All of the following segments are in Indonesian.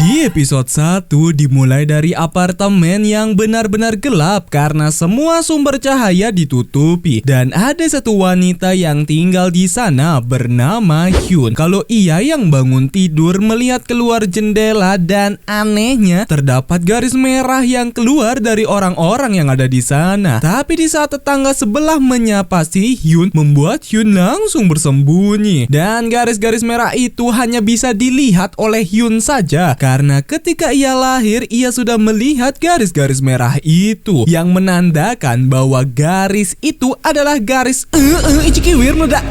Di episode 1 dimulai dari apartemen yang benar-benar gelap karena semua sumber cahaya ditutupi. Dan ada satu wanita yang tinggal di sana bernama Hyun. Kalau ia yang bangun tidur melihat keluar jendela dan anehnya terdapat garis merah yang keluar dari orang-orang yang ada di sana. Tapi di saat tetangga sebelah menyapa si Hyun, membuat Hyun langsung bersembunyi. Dan garis-garis merah itu hanya bisa dilihat oleh Hyun saja. Karena ketika ia lahir, ia sudah melihat garis-garis merah itu yang menandakan bahwa garis itu adalah garis Ichikiwir meledak.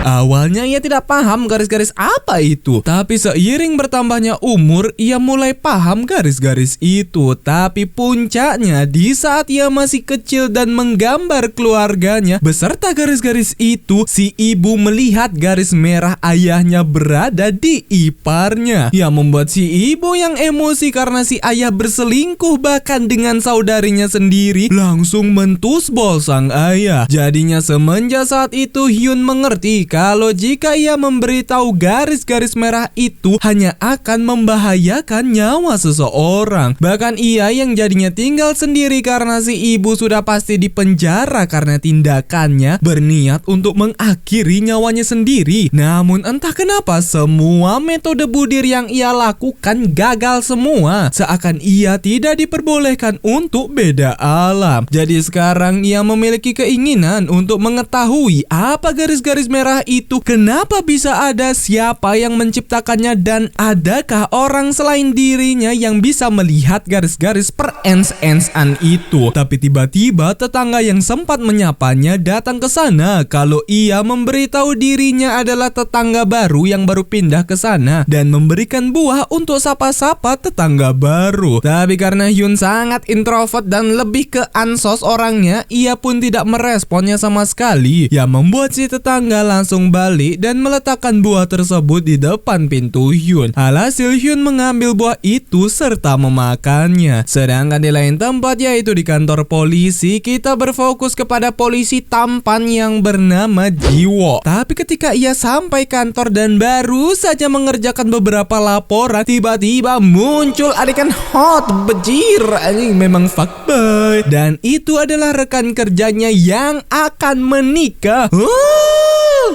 Awalnya ia tidak paham garis-garis apa itu. Tapi seiring bertambahnya umur, ia mulai paham garis-garis itu. Tapi puncaknya di saat ia masih kecil dan menggambar keluarganya beserta garis-garis itu, si ibu melihat garis merah ayahnya berada di iparnya, yang membuat si ibu yang emosi karena si ayah berselingkuh bahkan dengan saudarinya sendiri langsung mentusbol sang ayah. Jadinya semenjak saat itu Hyun mengerti kalau jika ia memberitahu garis-garis merah itu hanya akan membahayakan nyawa seseorang. Bahkan ia yang jadinya tinggal sendiri karena si ibu sudah pasti dipenjara karena tindakannya berniat untuk mengakhiri nyawanya sendiri. Namun entah kenapa semua metode budir yang ia lakukan gagal semua, seakan ia tidak diperbolehkan untuk beda alam. Jadi sekarang ia memiliki keinginan untuk mengetahui apa garis-garis merah itu, kenapa bisa ada, siapa yang menciptakannya, dan adakah orang selain dirinya yang bisa melihat garis-garis per-ens-ensan itu. Tapi tiba-tiba tetangga yang sempat menyapanya datang ke sana kalau ia memberitahu dirinya adalah tetangga baru yang baru pindah ke sana dan memberikan buah untuk sapa-sapa tetangga baru. Tapi karena Hyun sangat introvert dan lebih ke ansos orangnya, ia pun tidak meresponnya sama sekali, yang membuat si tetangga langsung balik dan meletakkan buah tersebut di depan pintu Hyun. Alhasil Hyun mengambil buah itu serta memakannya. Sedangkan di lain tempat, yaitu di kantor polisi, kita berfokus kepada polisi tampan yang bernama Jiwo. Tapi ketika ia sampai kantor dan baru saja mengerjakan beberapa laporan, tiba-tiba muncul adegan hot bejir. Anjing, memang fuckboy. Dan itu adalah rekan kerjanya yang akan menikah.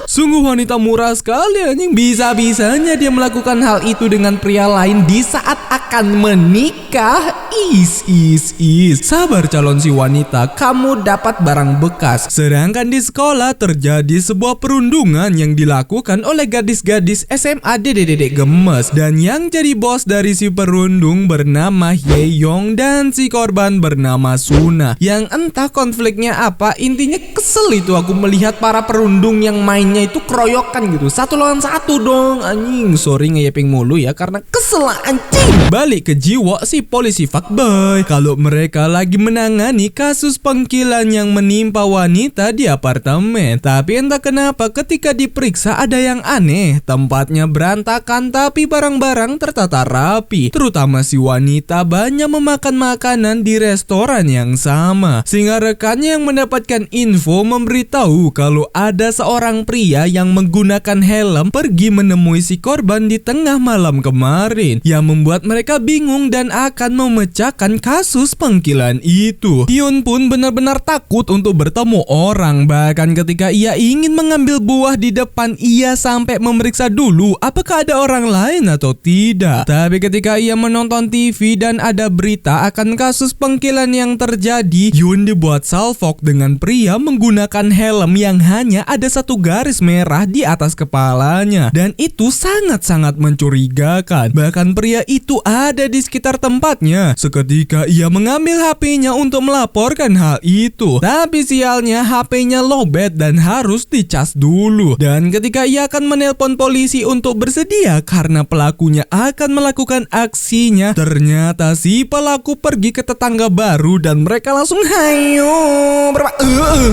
Sungguh wanita murah sekali anjing. Bisa-bisanya dia melakukan hal itu dengan pria lain di saat akan menikah. Sabar calon si wanita, kamu dapat barang bekas. Sedangkan di sekolah terjadi sebuah perundungan yang dilakukan oleh gadis-gadis SMA dedek-dedek gemes. Dan yang jadi bos dari si perundung bernama Hye-young dan si korban bernama Suna. Yang entah konfliknya apa, intinya kesel itu aku melihat para perundung yang mainnya itu keroyokan gitu, 1 lawan 1 dong anjing. Sorry ngeyeping mulu ya karena kesel anjing. Balik ke Jiwo, si polisi fuckboy, kalau mereka lagi menangani kasus pengkilan yang menimpa wanita di apartemen. Tapi entah kenapa ketika diperiksa ada yang aneh. Tempatnya berantakan tapi barang-barang tertata rapi. Terutama si wanita banyak memakan makanan di restoran yang sama. Sehingga rekannya yang mendapatkan info memberitahu kalau ada seorang pria yang menggunakan helm pergi menemui si korban di tengah malam kemarin, yang membuat mereka bingung dan akan memecahkan kasus pengkilan itu. Hyun pun benar-benar takut untuk bertemu orang. Bahkan ketika ia ingin mengambil buah di depan, ia sampai memeriksa dulu apakah ada orang lain atau tidak. Tapi ketika ia menonton TV dan ada berita akan kasus pengkilan yang terjadi, Hyun dibuat salfok dengan pria menggunakan helm yang hanya ada satu garis merah di atas kepalanya. Dan itu sangat-sangat mencurigakan. Bahkan pria itu ada di sekitar tempatnya. Seketika ia mengambil HP-nya untuk melaporkan hal itu. Tapi sialnya HP-nya lowbat dan harus dicas dulu. Dan ketika ia akan menelpon polisi untuk bersedia karena pelakunya akan melakukan aksinya, ternyata si pelaku pergi ke tetangga baru dan mereka langsung hayo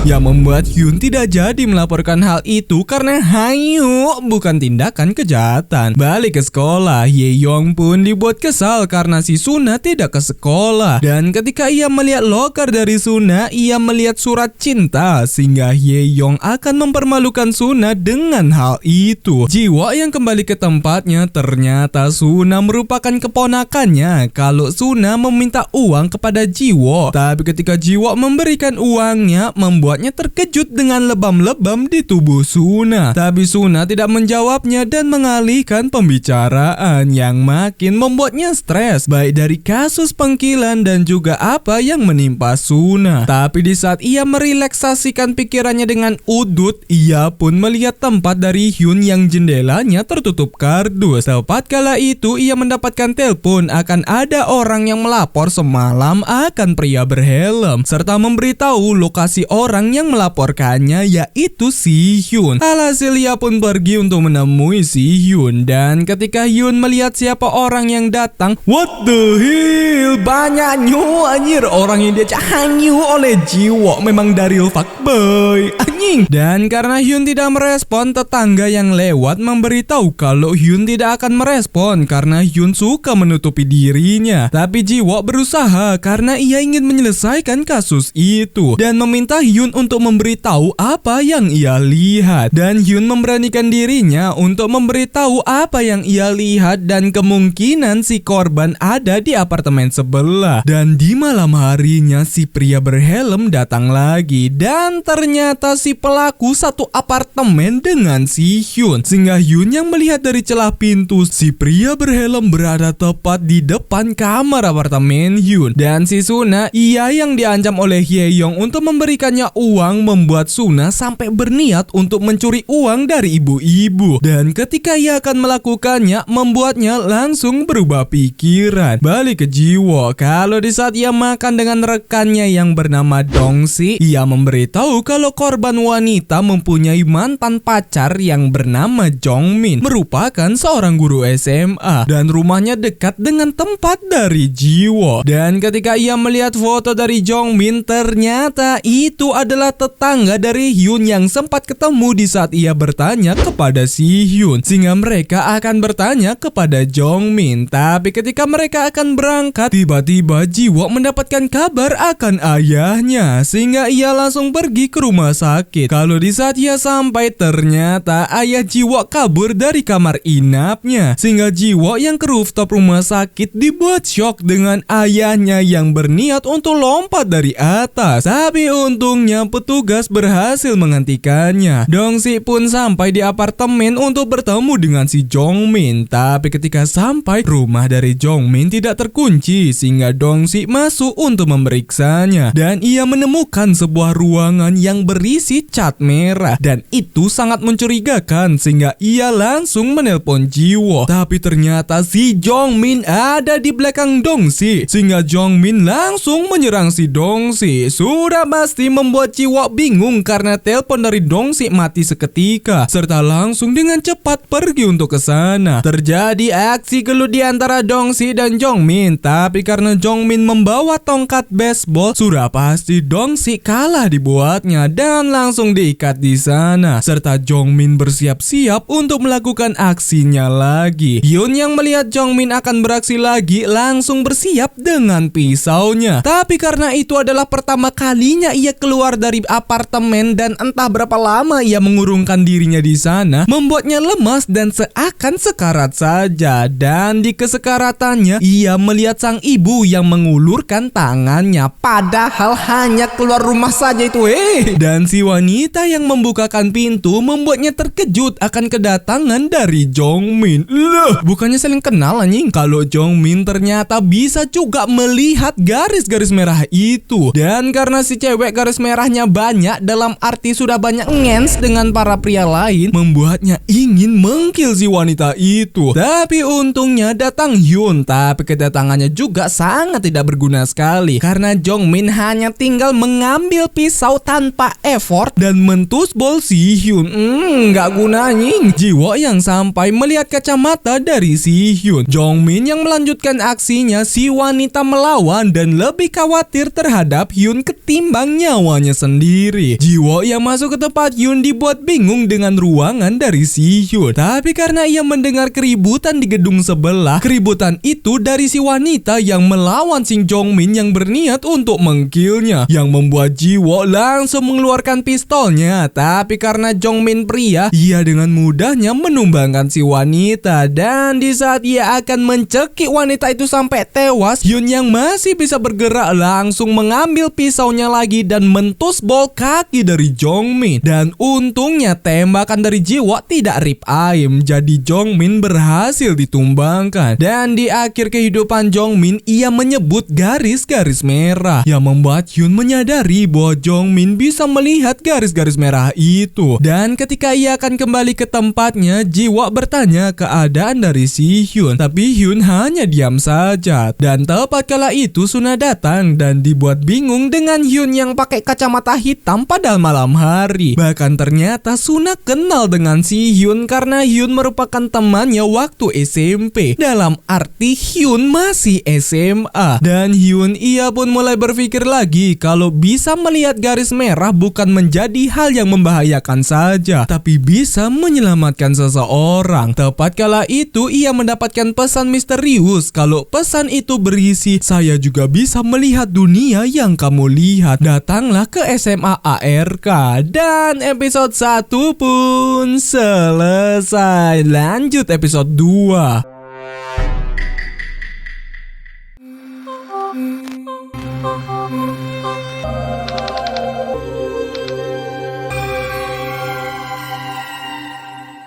yang membuat Hyun tidak jadi melaporkan hal itu karena hayo bukan tindakan kejahatan. Balik ke sekolah, Hye-young pun dibuat kesal kesal karena si Suna tidak ke sekolah. Dan ketika ia melihat loker dari Suna, ia melihat surat cinta sehingga Hye-yong akan mempermalukan Suna dengan hal itu. Jiwok yang kembali ke tempatnya, ternyata Suna merupakan keponakannya kalau Suna meminta uang kepada Jiwok. Tapi ketika Jiwok memberikan uangnya, membuatnya terkejut dengan lebam-lebam di tubuh Suna. Tapi Suna tidak menjawabnya dan mengalihkan pembicaraan yang makin membuatnya stres, baik dari kasus pengkilan dan juga apa yang menimpa Suna. Tapi di saat ia merelaksasikan pikirannya dengan udut, ia pun melihat tempat dari Hyun yang jendelanya tertutup kardus. Tepat kala itu ia mendapatkan telepon akan ada orang yang melapor semalam akan pria berhelm, serta memberitahu lokasi orang yang melaporkannya, yaitu si Hyun. Alhasil ia pun pergi untuk menemui si Hyun. Dan ketika Hyun melihat siapa orang yang datang, what the hell, banyak nyu anjir, orang yang dia hanyu oleh Jiwok memang dari fuckboy anjing. Dan karena Hyun tidak merespon, tetangga yang lewat memberitahu kalau Hyun tidak akan merespon karena Hyun suka menutupi dirinya. Tapi Jiwok berusaha karena ia ingin menyelesaikan kasus itu dan meminta Hyun untuk memberitahu apa yang ia lihat. Dan Hyun memberanikan dirinya untuk memberitahu apa yang ia lihat dan kemungkinan si korban ada di apartemen sebelah. Dan di malam harinya si pria berhelm datang lagi dan ternyata si pelaku satu apartemen dengan si Hyun, sehingga Hyun yang melihat dari celah pintu si pria berhelm berada tepat di depan kamar apartemen Hyun. Dan si Suna, ia yang diancam oleh Hye-yong untuk memberikannya uang, membuat Suna sampai berniat untuk mencuri uang dari ibu-ibu. Dan ketika ia akan melakukannya, membuatnya langsung berubah pikiran. Balik ke Jiwok, kalau di saat ia makan dengan rekannya yang bernama Dongsi, ia memberitahu kalau korban wanita mempunyai mantan pacar yang bernama Jongmin, merupakan seorang guru SMA dan rumahnya dekat dengan tempat dari Jiwok. Dan ketika ia melihat foto dari Jongmin, ternyata itu adalah tetangga dari Hyun yang sempat ketemu di saat ia bertanya kepada si Hyun, sehingga mereka akan bertanya kepada Jongmin. Tapi ketika mereka akan berangkat, tiba-tiba Jiwok mendapatkan kabar akan ayahnya, sehingga ia langsung pergi ke rumah sakit. Kalau di saat ia sampai, ternyata ayah Jiwok kabur dari kamar inapnya, sehingga Jiwok yang ke rooftop rumah sakit dibuat shock dengan ayahnya yang berniat untuk lompat dari atas. Tapi untungnya petugas berhasil menghentikannya. Dongsi pun sampai di apartemen untuk bertemu dengan si Jongmin. Tapi ketika sampai, rumah dari Jongmin tidak terkunci, sehingga Dongsi masuk untuk memeriksanya. Dan ia menemukan sebuah ruangan yang berisi cat merah, dan itu sangat mencurigakan, sehingga ia langsung menelpon Jiwok. Tapi ternyata si Jongmin ada di belakang Dongsi, sehingga Jongmin langsung menyerang si Dongsi. Sudah pasti membuat Jiwok bingung karena telepon dari Dongsi mati seketika, serta langsung dengan cepat pergi untuk ke sana. Terjadi aksi gelut di antara Dongsi dan Jongmin, tapi karena Jongmin membawa tongkat baseball, sudah pasti Dongsi kalah dibuatnya dan langsung diikat di sana, serta Jongmin bersiap-siap untuk melakukan aksinya lagi. Hyun yang melihat Jongmin akan beraksi lagi langsung bersiap dengan pisaunya. Tapi karena itu adalah pertama kalinya ia keluar dari apartemen dan entah berapa lama ia mengurungkan dirinya di sana, membuatnya lemas dan seakan sekarat saja. Dan di kesekaratannya ia melihat sang ibu yang mengulurkan tangannya, padahal hanya keluar rumah saja itu. Dan si wanita yang membukakan pintu membuatnya terkejut akan kedatangan dari Jongmin. Loh, bukannya saling kenal anjing? Kalau Jongmin ternyata bisa juga melihat garis-garis merah itu. Dan karena si cewek garis merahnya banyak, dalam arti sudah banyak ngens dengan para pria lain, membuatnya ingin mengkill si wanita itu. Tapi untungnya datang Hyun. Tapi kedatangannya juga sangat tidak berguna sekali karena Jongmin hanya tinggal mengambil pisau tanpa effort dan mentusbol si Hyun. Nggak guna anjing. Jiwo yang sampai melihat kacamata dari si Hyun. Jongmin yang melanjutkan aksinya, si wanita melawan dan lebih khawatir terhadap Hyun ketimbang nyawanya sendiri. Jiwo yang masuk ke tempat Hyun dibuat bingung dengan ruangan dari si Hyun. Tapi karena ia mendengar keributan di gedung sebelah, keributan itu dari si wanita yang melawan si Jongmin yang berniat untuk mengkillnya, yang membuat Jiwo langsung mengeluarkan pistolnya. Tapi karena Jongmin pria, ia dengan mudahnya menumbangkan si wanita. Dan di saat ia akan mencekik wanita itu sampai tewas, Hyun yang masih bisa bergerak langsung mengambil pisaunya lagi dan mentusbol kaki dari Jongmin. Dan untungnya tembakan dari Jiwo tidak rip aim, jadi Jongmin berhasil ditumbangkan. Dan di akhir kehidupan Jongmin, ia menyebut garis-garis merah yang membuat Hyun menyadari bahwa Jongmin bisa melihat garis-garis merah itu. Dan ketika ia akan kembali ke tempatnya, Jiwo bertanya keadaan dari si Hyun, tapi Hyun hanya diam saja. Dan tepat kala itu Suna datang dan dibuat bingung dengan Hyun yang pakai kacamata hitam pada malam hari. Bahkan ternyata Suna kenal dengan si Hyun karena Hyun merupakan temannya waktu SMP. Dalam arti Hyun masih SMA. Dan Hyun ia pun mulai berpikir lagi kalau bisa melihat garis merah bukan menjadi hal yang membahayakan saja, tapi bisa menyelamatkan seseorang. Tepat kala itu ia mendapatkan pesan misterius. Kalau pesan itu berisi, "Saya juga bisa melihat dunia yang kamu lihat. Datanglah ke SMA ARK." Dan episode 1 pun selesai. Lanjut episode 2.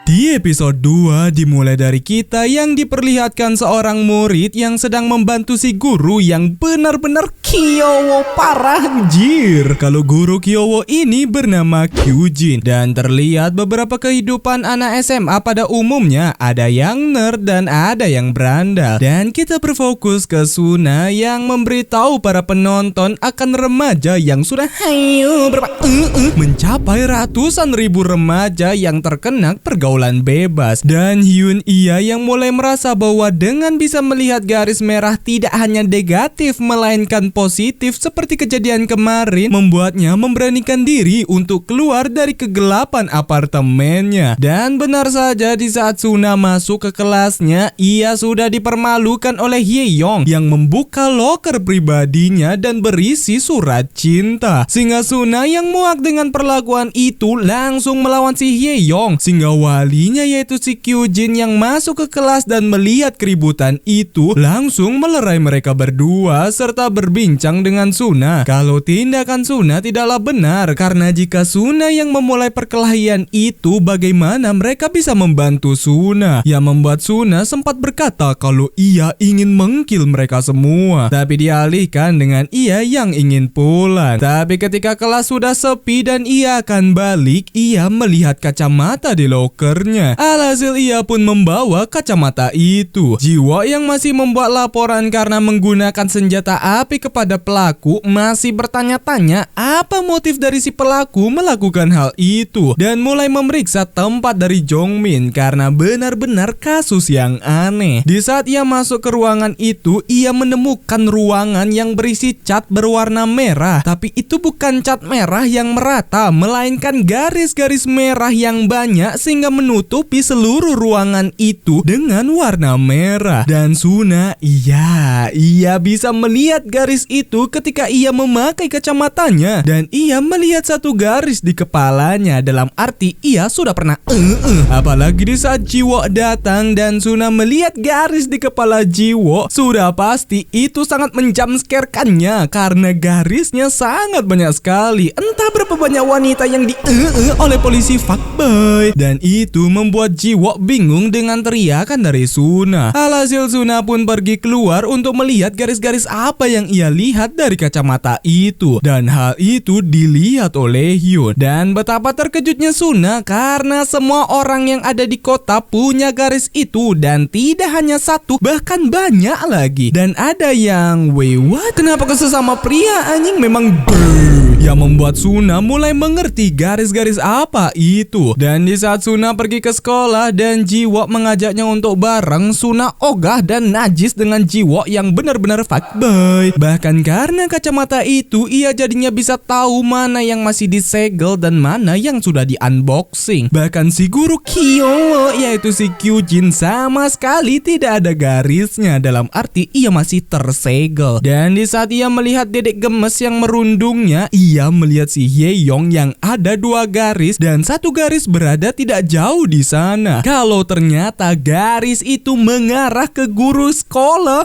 Di episode 2 dimulai dari kita yang diperlihatkan seorang murid yang sedang membantu si guru yang benar-benar Kyowo parah anjir. Kalau guru Kyowo ini bernama Kyujin dan terlihat beberapa kehidupan anak SMA pada umumnya, ada yang nerd dan ada yang berandal. Dan kita berfokus ke Suna yang memberitahu para penonton akan remaja yang sudah mencapai ratusan ribu remaja yang terkena pergaulan bebas. Dan Hyun ia yang mulai merasa bahwa dengan bisa melihat garis merah tidak hanya negatif melainkan positif seperti kejadian kemarin, membuatnya memberanikan diri untuk keluar dari kegelapan apartemennya. Dan benar saja di saat Suna masuk ke kelasnya, ia sudah dipermalukan oleh Hye-young yang membuka loker pribadinya dan berisi surat cinta. Sehingga Suna yang muak dengan perlakuan itu langsung melawan si Hye-young, sehingga walinya yaitu si Kyujin yang masuk ke kelas dan melihat keributan itu langsung melerai mereka berdua serta berbincang dengan Suna kalau tindakan Suna tidaklah benar, karena jika Suna yang memulai perkelahian itu, bagaimana mereka bisa membantu Suna, yang membuat Suna sempat berkata kalau ia ingin mengkill mereka semua, tapi dialihkan dengan ia yang ingin pulang. Tapi ketika kelas sudah sepi dan ia akan balik, ia melihat kacamata di lokernya. Alhasil ia pun membawa kacamata itu. Jiwo yang masih membuat laporan karena menggunakan senjata api kepada pelaku masih bertanya-tanya apa motif dari si pelaku melakukan hal itu, dan mulai memeriksa tempat dari Jongmin karena benar-benar kasus yang aneh. Di saat ia masuk ke ruangan itu, ia menemukan ruangan yang berisi cat berwarna merah, tapi itu bukan cat merah yang merata melainkan garis-garis merah yang banyak sehingga menutupi seluruh ruangan itu dengan warna merah. Dan Suna ia bisa melihat garis itu ketika ia memakai kacamatanya, dan ia melihat satu garis di kepalanya, dalam arti ia sudah pernah apalagi di saat Jiwo datang dan Suna melihat garis di kepala Jiwo, sudah pasti itu sangat menjumpscare-kannya karena garisnya sangat banyak sekali. Entah berapa banyak wanita yang oleh polisi fuckboy, dan itu membuat Jiwok bingung dengan teriakan dari Suna. Alhasil Suna pun pergi keluar untuk melihat garis-garis apa yang ia lihat dari kacamata itu. Dan hal itu dilihat oleh Hyun. Dan betapa terkejutnya Suna karena semua orang yang ada di kota punya garis itu. Dan tidak hanya satu, bahkan banyak lagi. Dan ada yang, wait what? Kenapa ke sesama pria anjing memang yang membuat Suna mulai mengerti garis-garis apa itu. Dan di saat Suna pergi ke sekolah dan Jiwok mengajaknya untuk bareng, Suna ogah dan najis dengan Jiwok yang benar-benar fuckboy. Bahkan karena kacamata itu, ia jadinya bisa tahu mana yang masih disegel dan mana yang sudah di-unboxing. Bahkan si guru Kyo, yaitu si Kyujin, sama sekali tidak ada garisnya, dalam arti ia masih tersegel. Dan di saat ia melihat dedek gemes yang merundungnya, ia melihat si Hyeyoung yang ada 2 garis dan 1 garis berada tidak jauh di sana. Kalau ternyata garis itu mengarah ke guru sekolah.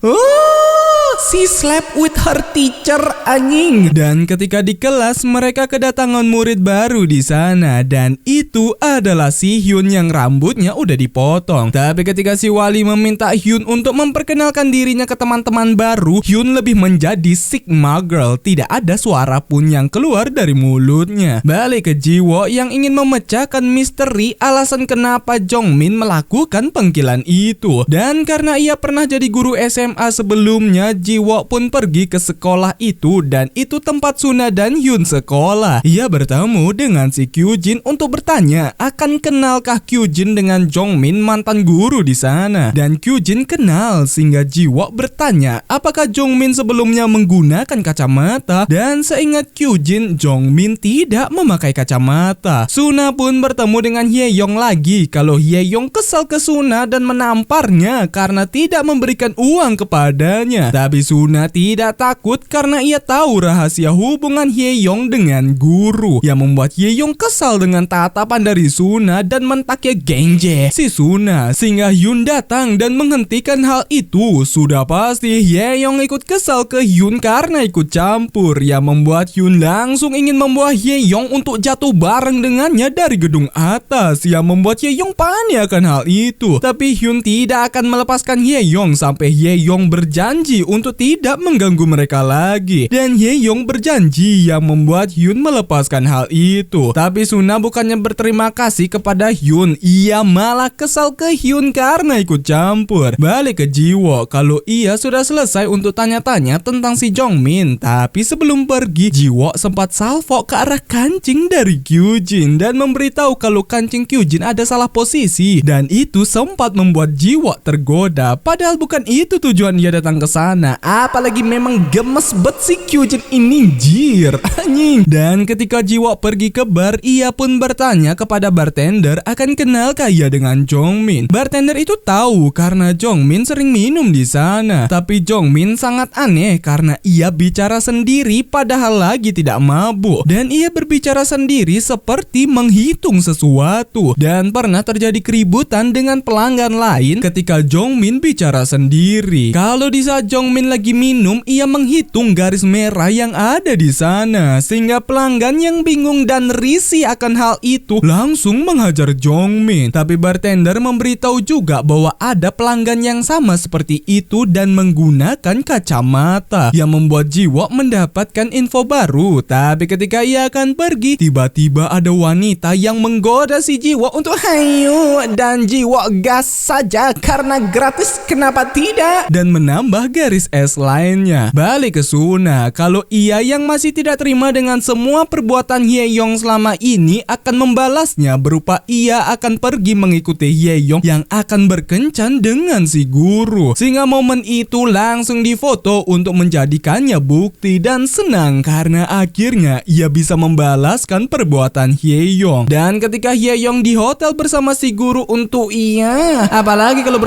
She slept with her teacher anjing. Dan ketika di kelas mereka kedatangan murid baru di sana dan itu adalah si Hyun yang rambutnya udah dipotong. Tapi ketika si wali meminta Hyun untuk memperkenalkan dirinya ke teman-teman baru, Hyun lebih menjadi Sigma Girl. Tidak ada suara pun yang keluar dari mulutnya. Balik ke Jiwok yang ingin memecahkan misteri alasan kenapa Jongmin melakukan pengkilan itu. Dan karena ia pernah jadi guru SMA sebelumnya, Jiwok pun pergi ke sekolah itu dan itu tempat Suna dan Hyun sekolah. Ia bertemu dengan si Kyujin untuk bertanya, akan kenalkah Kyujin dengan Jongmin mantan guru di sana? Dan Kyujin kenal sehingga Jiwok bertanya, apakah Jongmin sebelumnya menggunakan kacamata? Dan seingat Kyujin, Jongmin tidak memakai kacamata. Suna pun bertemu dengan Hyeyoung lagi. Kalau Hyeyoung kesal ke Suna dan menamparnya karena tidak memberikan uang kepadanya. Tapi Suna tidak takut karena ia tahu rahasia hubungan Hyeyoung dengan guru, yang membuat Hyeyoung kesal dengan tatapan dari Suna dan mentaknya gengje si Suna. Sehingga Hyun datang dan menghentikan hal itu. Sudah pasti Hyeyoung ikut kesal ke Hyun karena ikut campur, yang membuat Hyun langsung ingin membawa Hyeyoung untuk jatuh bareng dengannya dari gedung atas, yang membuat Hyeyoung panik akan hal itu. Tapi Hyun tidak akan melepaskan Hyeyoung sampai Hyeyoung berjanji untuk tidak mengganggu mereka lagi. Dan Hyeyoung berjanji, yang membuat Hyun melepaskan hal itu. Tapi Suna bukannya berterima kasih kepada Hyun, ia malah kesal ke Hyun karena ikut campur. Balik ke Jiwok, kalau ia sudah selesai untuk tanya-tanya tentang si Jongmin. Tapi sebelum pergi, Jiwok sempat salvo ke arah kancing dari Kyujin dan memberitahu kalau kancing Kyujin ada salah posisi. Dan itu sempat membuat Jiwok tergoda, padahal bukan itu tujuan ia datang ke sana. Apalagi memang gemes bet si Kyujin ini, jir anjing. Dan ketika Jiwok pergi ke bar, ia pun bertanya kepada bartender akan kenalkah ia dengan Jongmin. Bartender itu tahu karena Jongmin sering minum di sana. Tapi Jongmin sangat aneh karena ia bicara sendiri padahal lagi tidak mabuk. Dan ia berbicara sendiri seperti menghitung sesuatu. Dan pernah terjadi keributan dengan pelanggan lain ketika Jongmin bicara sendiri. Kalau di saat Jongmin lagi minum, ia menghitung garis merah yang ada di sana. Sehingga pelanggan yang bingung dan risih akan hal itu langsung menghajar Jongmin. Tapi bartender memberitahu juga bahwa ada pelanggan yang sama seperti itu dan menggunakan kacamata, yang membuat Jiwok mendapatkan info baru. Tapi ketika ia akan pergi, tiba-tiba ada wanita yang menggoda si Jiwok untuk hayu, dan Jiwok gas saja karena gratis, kenapa tidak, dan menambah garis es lainnya. Balik ke Suna, kalau ia yang masih tidak terima dengan semua perbuatan Hyeyoung selama ini akan membalasnya berupa ia akan pergi mengikuti Hyeyoung yang akan berkencan dengan si guru. Sehingga momen itu langsung difoto untuk menjadikannya bukti dan senang karena akhirnya ia bisa membalaskan perbuatan Hyeyoung. Dan ketika Hyeyoung di hotel bersama si guru untuk apalagi kalau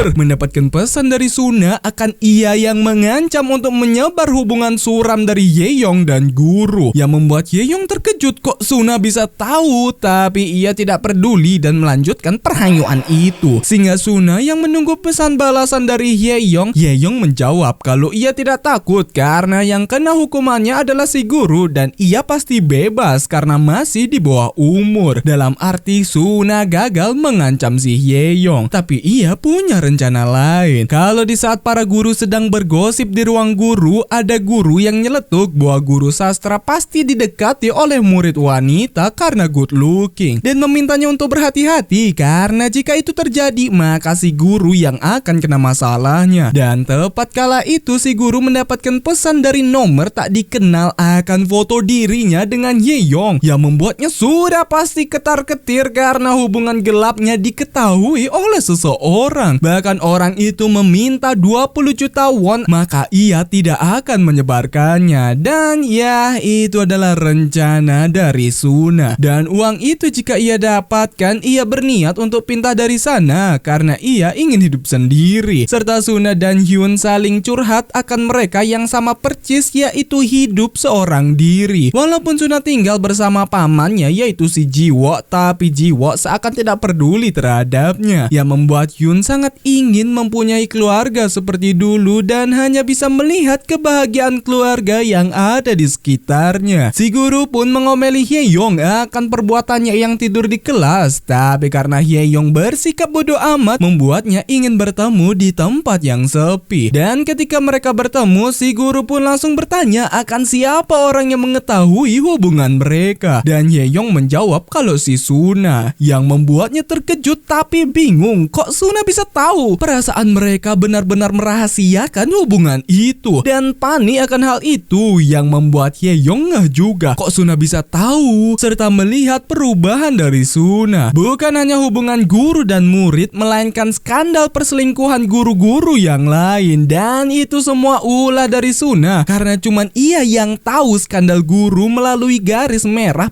mendapatkan pesan pesan dari Suna akan ia yang mengancam untuk menyebar hubungan suram dari Ye-yong dan guru, yang membuat Ye-yong terkejut kok Suna bisa tahu, tapi ia tidak peduli dan melanjutkan perhayuan itu. Sehingga Suna yang menunggu pesan balasan dari Ye-yong menjawab kalau ia tidak takut karena yang kena hukumannya adalah si guru dan ia pasti bebas karena masih di bawah umur. Dalam arti Suna gagal mengancam si Ye-yong, tapi ia punya rencana lain. Kalau di saat para guru sedang bergosip di ruang guru, ada guru yang nyeletuk bahwa guru sastra pasti didekati oleh murid wanita karena good looking dan memintanya untuk berhati-hati karena jika itu terjadi maka si guru yang akan kena masalahnya. Dan tepat kala itu si guru mendapatkan pesan dari nomor tak dikenal akan foto dirinya dengan Ye-yong yang membuatnya sudah pasti ketar-ketir karena hubungan gelapnya diketahui oleh seseorang. Bahkan orang itu meminta 20 juta won, maka ia tidak akan menyebarkannya. Dan ya, itu adalah rencana dari Suna. Dan uang itu jika ia dapatkan, ia berniat untuk pindah dari sana karena ia ingin hidup sendiri. Serta Suna dan Hyun saling curhat akan mereka yang sama percis, yaitu hidup seorang diri. Walaupun Suna tinggal bersama pamannya yaitu si Jiwo, tapi Jiwo seakan tidak peduli terhadapnya, yang membuat Hyun sangat ingin mempunyai keluarga seperti dulu dan hanya bisa melihat kebahagiaan keluarga yang ada di sekitarnya. Si guru pun mengomeli Ye-yong akan perbuatannya yang tidur di kelas, tapi karena Ye-yong bersikap bodoh amat membuatnya ingin bertemu di tempat yang sepi. Dan ketika mereka bertemu, si guru pun langsung bertanya akan siapa orang yang mengetahui hubungan mereka, dan Ye-yong menjawab kalau si Suna, yang membuatnya terkejut tapi bingung kok Suna bisa tahu. Perasaan mereka benar-benar merahasiakan hubungan itu dan panik akan hal itu yang membuat Ye-yong ngeh juga kok Suna bisa tahu, serta melihat perubahan dari Suna. Bukan hanya hubungan guru dan murid, melainkan skandal perselingkuhan guru-guru yang lain, dan itu semua ulah dari Suna karena cuman ia yang tahu skandal guru melalui garis merah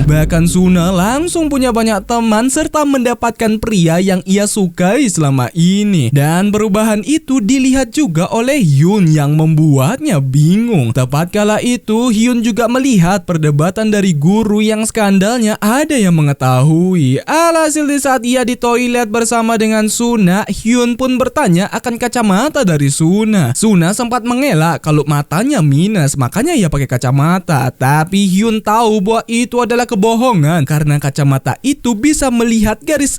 Bahkan Suna langsung punya banyak teman serta mendapatkan pria yang ia sukai selama ini. Dan perubahan itu dilihat juga oleh Hyun yang membuatnya bingung. Tepat kala itu Hyun juga melihat perdebatan dari guru yang skandalnya ada yang mengetahui. Alhasil di saat ia di toilet bersama dengan Suna, Hyun pun bertanya akan kacamata dari Suna. Suna sempat mengelak kalau matanya minus, makanya ia pakai kacamata. Tapi Hyun tahu bahwa itu adalah kebohongan karena kacamata itu bisa melihat garis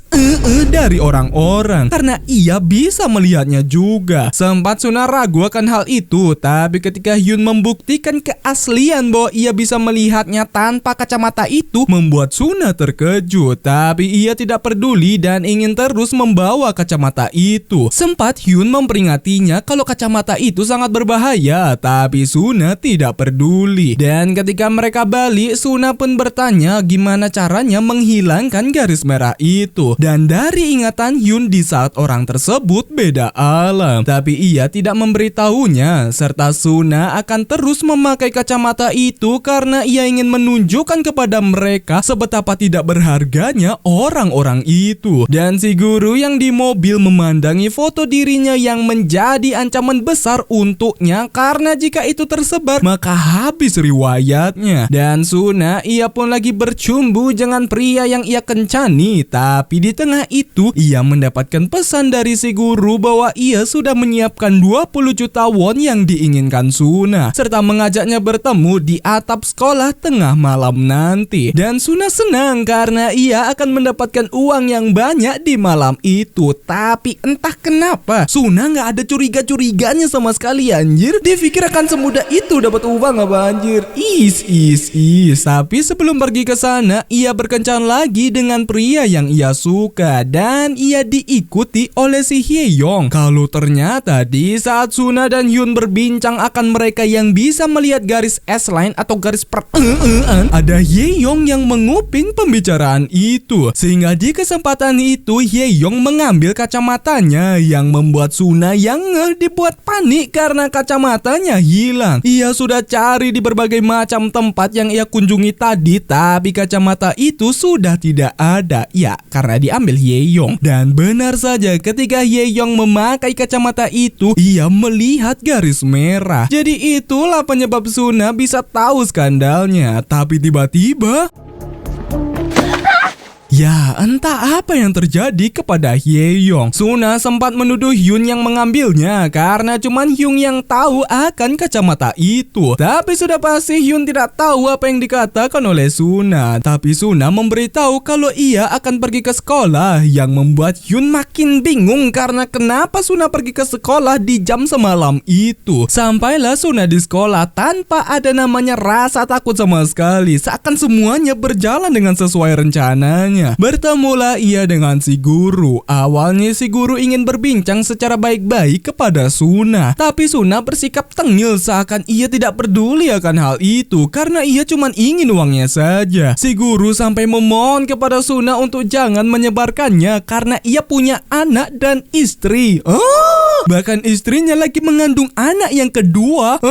dari orang-orang karena ia bisa melihatnya juga. Sempat Suna ragu akan hal itu, tapi ketika Hyun membuktikan keaslian bahwa ia bisa melihatnya tanpa kacamata itu, membuat Suna terkejut. Tapi ia tidak peduli dan ingin terus membawa kacamata itu. Sempat Hyun memperingatinya kalau kacamata itu sangat berbahaya, tapi Suna tidak peduli. Dan ketika mereka balik, Suna pun bertanya gimana caranya menghilangkan garis merah itu. Dan dari ingatan Hyun di saat orang tersebut beda alam, tapi ia tidak memberitahunya. Serta Suna akan terus memakai kacamata itu karena ia ingin menunjukkan kepada mereka sebetapa tidak berharganya orang-orang itu. Dan si guru yang di mobil memandangi foto dirinya yang menjadi ancaman besar untuknya karena jika itu tersebar maka habis riwayatnya. Dan Suna ia pun lagi bercumbu dengan pria yang ia kencani, tapi di tengah itu ia mendapatkan pesan dari si guru bahwa ia sudah menyiapkan 20 juta won yang diinginkan Suna serta mengajaknya bertemu di atap sekolah tengah malam nanti. Dan Suna senang karena ia akan mendapatkan uang yang banyak di malam itu. Tapi entah kenapa Suna nggak ada curiga-curiganya sama sekali anjir. Dia pikir akan semudah itu dapat uang apa anjir. Tapi sebelum pergi ke sana, ia berkencan lagi dengan pria yang ia suka dan ia diikuti oleh si Hye-yong. Kalau ternyata di saat Suna dan Hyun berbincang akan mereka yang bisa melihat garis S-line atau garis ada Hye-yong yang menguping pembicaraan itu. Sehingga di kesempatan itu Hye-yong mengambil kacamatanya yang membuat Suna yang dibuat panik karena kacamatanya hilang. Ia sudah cari di berbagai macam tempat yang ia kunjungi tadi, tapi kacamata itu sudah tidak ada. Ya, karena diambil Hye-yong. Dan benar saja ketika ketika Hye-young memakai kacamata itu, ia melihat garis merah. Jadi itulah penyebab Suna bisa tahu skandalnya. Tapi tiba-tiba, ya, entah apa yang terjadi kepada Hye-young. Suna sempat menuduh Hyun yang mengambilnya karena cuman Hyun yang tahu akan kacamata itu. Tapi sudah pasti Hyun tidak tahu apa yang dikatakan oleh Suna. Tapi Suna memberitahu kalau ia akan pergi ke sekolah, yang membuat Hyun makin bingung karena kenapa Suna pergi ke sekolah di jam semalam itu. Sampailah Suna di sekolah tanpa ada namanya rasa takut sama sekali, seakan semuanya berjalan dengan sesuai rencananya. Bertemulah ia dengan si guru. Awalnya si guru ingin berbincang secara baik-baik kepada Suna, tapi Suna bersikap tengil seakan ia tidak peduli akan hal itu karena ia cuma ingin uangnya saja. Si guru sampai memohon kepada Suna untuk jangan menyebarkannya karena ia punya anak dan istri. Bahkan istrinya lagi mengandung anak yang kedua.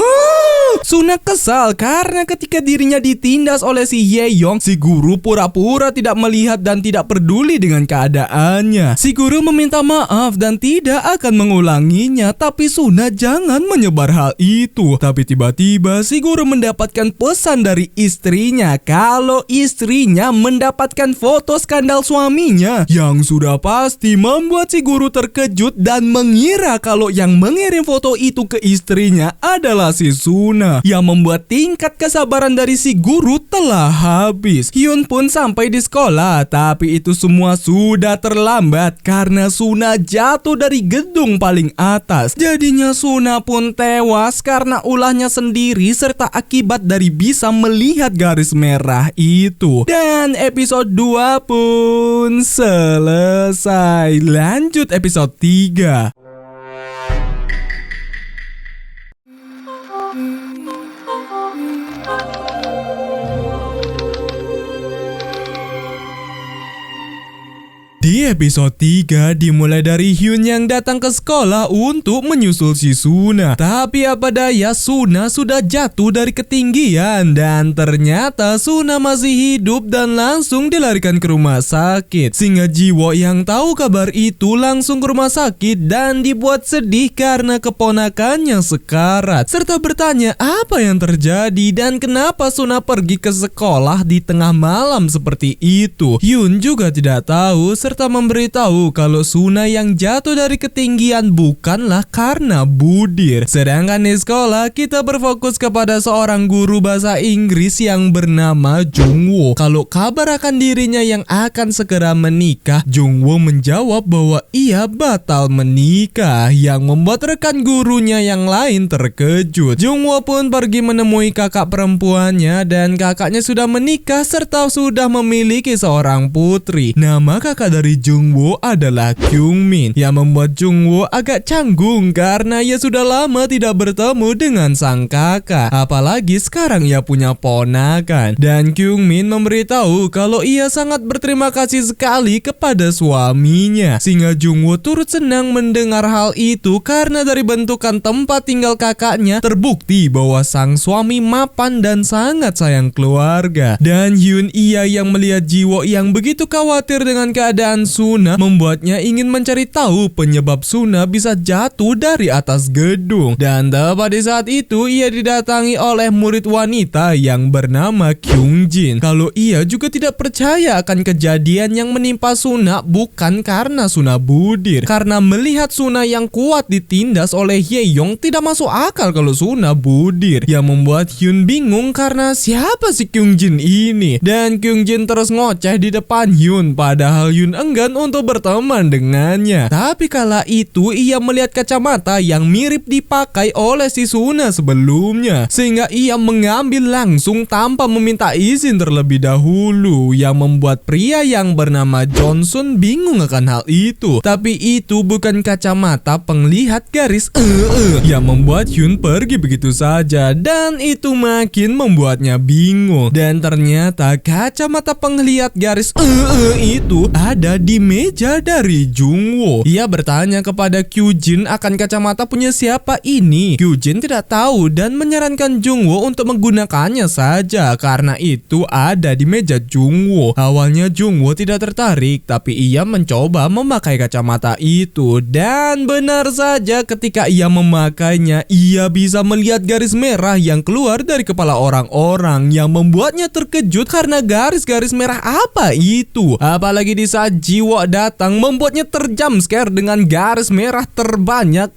Suna kesal karena ketika dirinya ditindas oleh si Hye-young, si guru pura-pura tidak melihat dan tidak peduli dengan keadaannya. Si guru meminta maaf dan tidak akan mengulanginya, tapi Suna jangan menyebar hal itu. Tapi tiba-tiba si guru mendapatkan pesan dari istrinya kalau istrinya mendapatkan foto skandal suaminya, yang sudah pasti membuat si guru terkejut dan mengira kalau yang mengirim foto itu ke istrinya adalah si Suna, yang membuat tingkat kesabaran dari si guru telah habis. Hyun pun sampai di sekolah, tapi itu semua sudah terlambat karena Suna jatuh dari gedung paling atas. Jadinya Suna pun tewas karena ulahnya sendiri serta akibat dari bisa melihat garis merah itu. Dan episode 2 pun selesai. Lanjut episode 3. Di episode 3 dimulai dari Hyun yang datang ke sekolah untuk menyusul si Suna. Tapi apa daya, Suna sudah jatuh dari ketinggian dan ternyata Suna masih hidup dan langsung dilarikan ke rumah sakit. Sehingga Jiwo yang tahu kabar itu langsung ke rumah sakit dan dibuat sedih karena keponakannya sekarat, serta bertanya apa yang terjadi dan kenapa Suna pergi ke sekolah di tengah malam seperti itu. Hyun juga tidak tahu serta memberitahu kalau Suna yang jatuh dari ketinggian bukanlah karena budir. Sedangkan di sekolah kita berfokus kepada seorang guru bahasa Inggris yang bernama Jungwoo. Kalau kabar akan dirinya yang akan segera menikah, Jungwoo menjawab bahwa ia batal menikah, yang membuat rekan gurunya yang lain terkejut. Jungwoo pun pergi menemui kakak perempuannya dan kakaknya sudah menikah serta sudah memiliki seorang putri. Nama kakak dari Jungwoo adalah Kyungmin, yang membuat Jungwoo agak canggung karena ia sudah lama tidak bertemu dengan sang kakak, apalagi sekarang ia punya ponakan. Dan Kyungmin memberitahu kalau ia sangat berterima kasih sekali kepada suaminya, sehingga Jungwoo turut senang mendengar hal itu karena dari bentukan tempat tinggal kakaknya terbukti bahwa sang suami mapan dan sangat sayang keluarga. Dan Hyun ia yang melihat Jiwo yang begitu khawatir dengan keadaan Suna membuatnya ingin mencari tahu penyebab Suna bisa jatuh dari atas gedung. Dan tepat di saat itu ia didatangi oleh murid wanita yang bernama Kyungjin. Kalau ia juga tidak percaya akan kejadian yang menimpa Suna bukan karena Suna budir, karena melihat Suna yang kuat ditindas oleh Hye-young tidak masuk akal kalau Suna budir, yang membuat Hyun bingung karena siapa si Kyungjin ini. Dan Kyungjin terus ngoceh di depan Hyun padahal Hyun enggan untuk berteman dengannya. Tapi kala itu ia melihat kacamata yang mirip dipakai oleh si Suna sebelumnya, sehingga ia mengambil langsung tanpa meminta izin terlebih dahulu, yang membuat pria yang bernama Johnson bingung akan hal itu. Tapi itu bukan kacamata penglihat garis yang membuat Hyun pergi begitu saja, dan itu makin membuatnya bingung. Dan ternyata kacamata penglihat garis itu ada ada di meja dari Jungwoo. Ia bertanya kepada Kyujin akan kacamata punya siapa ini. Kyujin tidak tahu dan menyarankan Jungwoo untuk menggunakannya saja karena itu ada di meja Jungwoo. Awalnya Jungwoo tidak tertarik, tapi ia mencoba memakai kacamata itu dan benar saja ketika ia memakainya, ia bisa melihat garis merah yang keluar dari kepala orang-orang yang membuatnya terkejut karena garis-garis merah apa itu. Apalagi di saat Jiwoo datang membuatnya terjumpscare dengan garis merah terbanyak.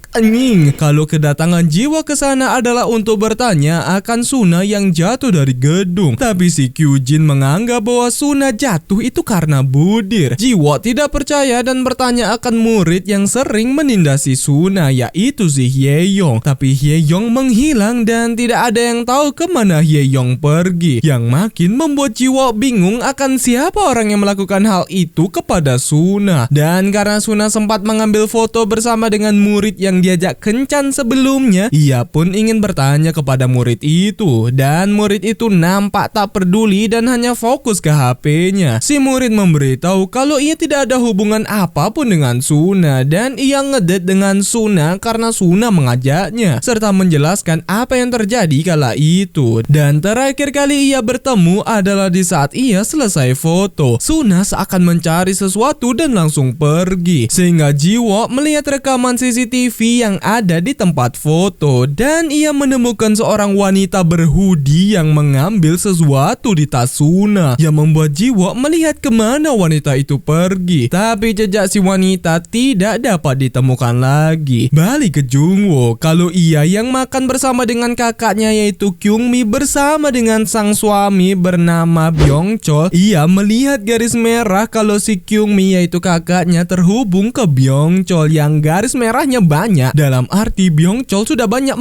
Kalau kedatangan Jiwoo ke sana adalah untuk bertanya akan Suna yang jatuh dari gedung, tapi si Kyujin menganggap bahwa Suna jatuh itu karena budir. Jiwoo tidak percaya dan bertanya akan murid yang sering menindasi Suna, yaitu si Hye-yong. Tapi Hye-yong menghilang dan tidak ada yang tahu kemana Hye-yong pergi, yang makin membuat Jiwoo bingung akan siapa orang yang melakukan hal itu kepada Suna. Dan karena Suna sempat mengambil foto bersama dengan murid yang diajak kencan sebelumnya, ia pun ingin bertanya kepada murid itu, dan murid itu nampak tak peduli dan hanya fokus ke HP-nya. Si murid memberitahu kalau ia tidak ada hubungan apapun dengan Suna dan ia ngedate dengan Suna karena Suna mengajaknya, serta menjelaskan apa yang terjadi kala itu. Dan terakhir kali ia bertemu adalah di saat ia selesai foto. Suna seakan mencari sesuatu dan langsung pergi, sehingga Jiwoo melihat rekaman CCTV yang ada di tempat foto dan ia menemukan seorang wanita berhoodie yang mengambil sesuatu di tas Suna, yang membuat Jiwoo melihat kemana wanita itu pergi. Tapi jejak si wanita tidak dapat ditemukan lagi. Balik ke Jungwoo, kalau ia yang makan bersama dengan kakaknya yaitu Kyungmi bersama dengan sang suami bernama Byongchol. Ia melihat garis merah kalau si Kyungmi yaitu kakaknya terhubung ke Byongchol yang garis merahnya banyak. Dalam arti Byongchol sudah banyak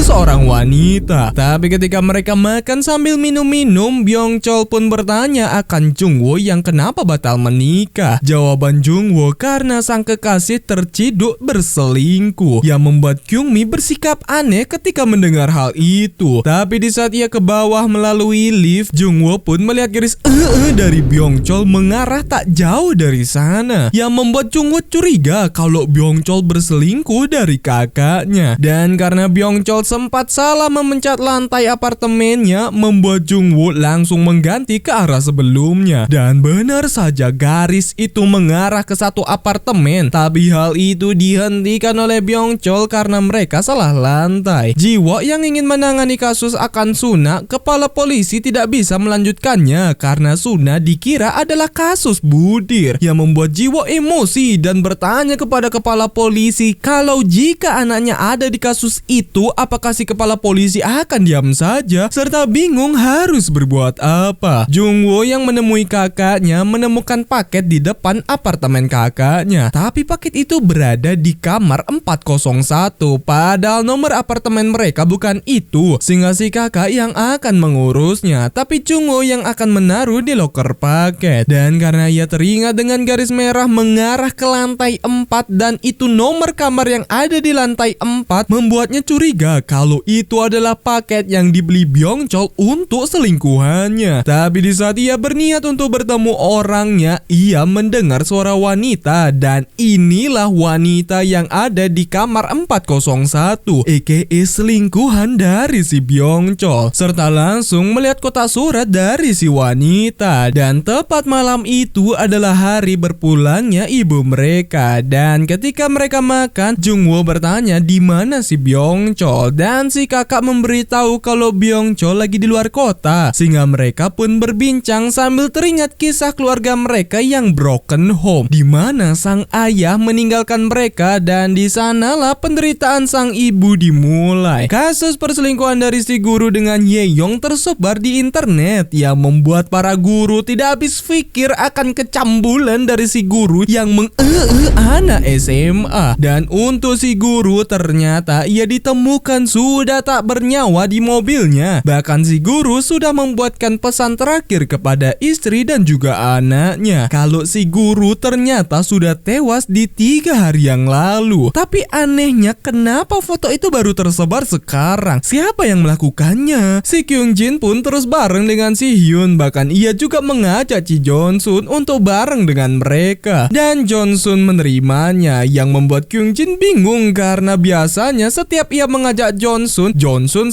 seorang wanita. Tapi ketika mereka makan sambil minum-minum, Byongchol pun bertanya akan Jungwoo yang kenapa batal menikah. Jawaban Jungwoo karena sang kekasih terciduk berselingkuh, yang membuat Kyungmi bersikap aneh ketika mendengar hal itu. Tapi di saat ia ke bawah melalui lift, Jungwoo pun melihat garis dari Byongchol mengarah tak jauh dari sana, yang membuat Jungwoo curiga kalau Byongchol berselingkuh dari kakaknya. Dan karena Byongchol sempat salah memencet lantai apartemennya, membuat Jungwoo langsung mengganti ke arah sebelumnya. Dan benar saja garis itu mengarah ke satu apartemen, tapi hal itu dihentikan oleh Byongchol karena mereka salah lantai. Jiwoo yang ingin menangani kasus akan Suna, kepala polisi tidak bisa melanjutkannya karena Suna dikira adalah kasus budir, yang membuat Jiwoo emosi dan bertanya kepada kepala polisi kalau jika anaknya ada di kasus itu, apakah si kepala polisi akan diam saja serta bingung harus berbuat apa. Jungwoo yang menemui kakaknya menemukan paket di depan apartemen kakaknya, tapi paket itu berada di kamar 401, padahal nomor apartemen mereka bukan itu, sehingga si kakak yang akan mengurusnya, tapi Jungwoo yang akan menaruh di loker paket. Dan karena ia teringat dengan garis merah mengarah ke lantai 4 dan itu nomor kamar yang ada di lantai 4, membuatnya curiga kalau itu adalah paket yang dibeli Byongchol untuk selingkuhannya. Tapi di saat ia berniat untuk bertemu orangnya, ia mendengar suara wanita, dan inilah wanita yang ada di kamar 401, aka selingkuhan dari si Byongchol, serta langsung melihat kotak surat dari si wanita. Dan tepat malam itu adalah hari berpulangnya ibu mereka, dan ketika mereka makan, Jungwoo bertanya di mana si Byongchol, dan si kakak memberitahu kalau Byongchol lagi di luar kota, sehingga mereka pun berbincang sambil teringat kisah keluarga mereka yang broken home, di mana sang ayah meninggalkan mereka, dan di sanalah penderitaan sang ibu dimulai. Kasus perselingkuhan dari si guru dengan Hye-yong tersebar di internet, yang membuat para guru tidak habis pikir akan kecambulan dari si guru yang anak SMA. Dan untuk si guru ternyata ia ditemukan sudah tak bernyawa di mobilnya. Bahkan si guru sudah membuatkan pesan terakhir kepada istri dan juga anaknya kalau si guru ternyata sudah tewas di 3 hari yang lalu. Tapi anehnya kenapa foto itu baru tersebar sekarang? Siapa yang melakukannya? Si Kyung Jin pun terus bareng dengan si Hyun, bahkan ia juga mengajak Chi Jong Sun untuk bareng dengan mereka. Dan Johnsun menerimanya, yang membuat Kyungjin bingung karena biasanya setiap ia mengajak Johnsun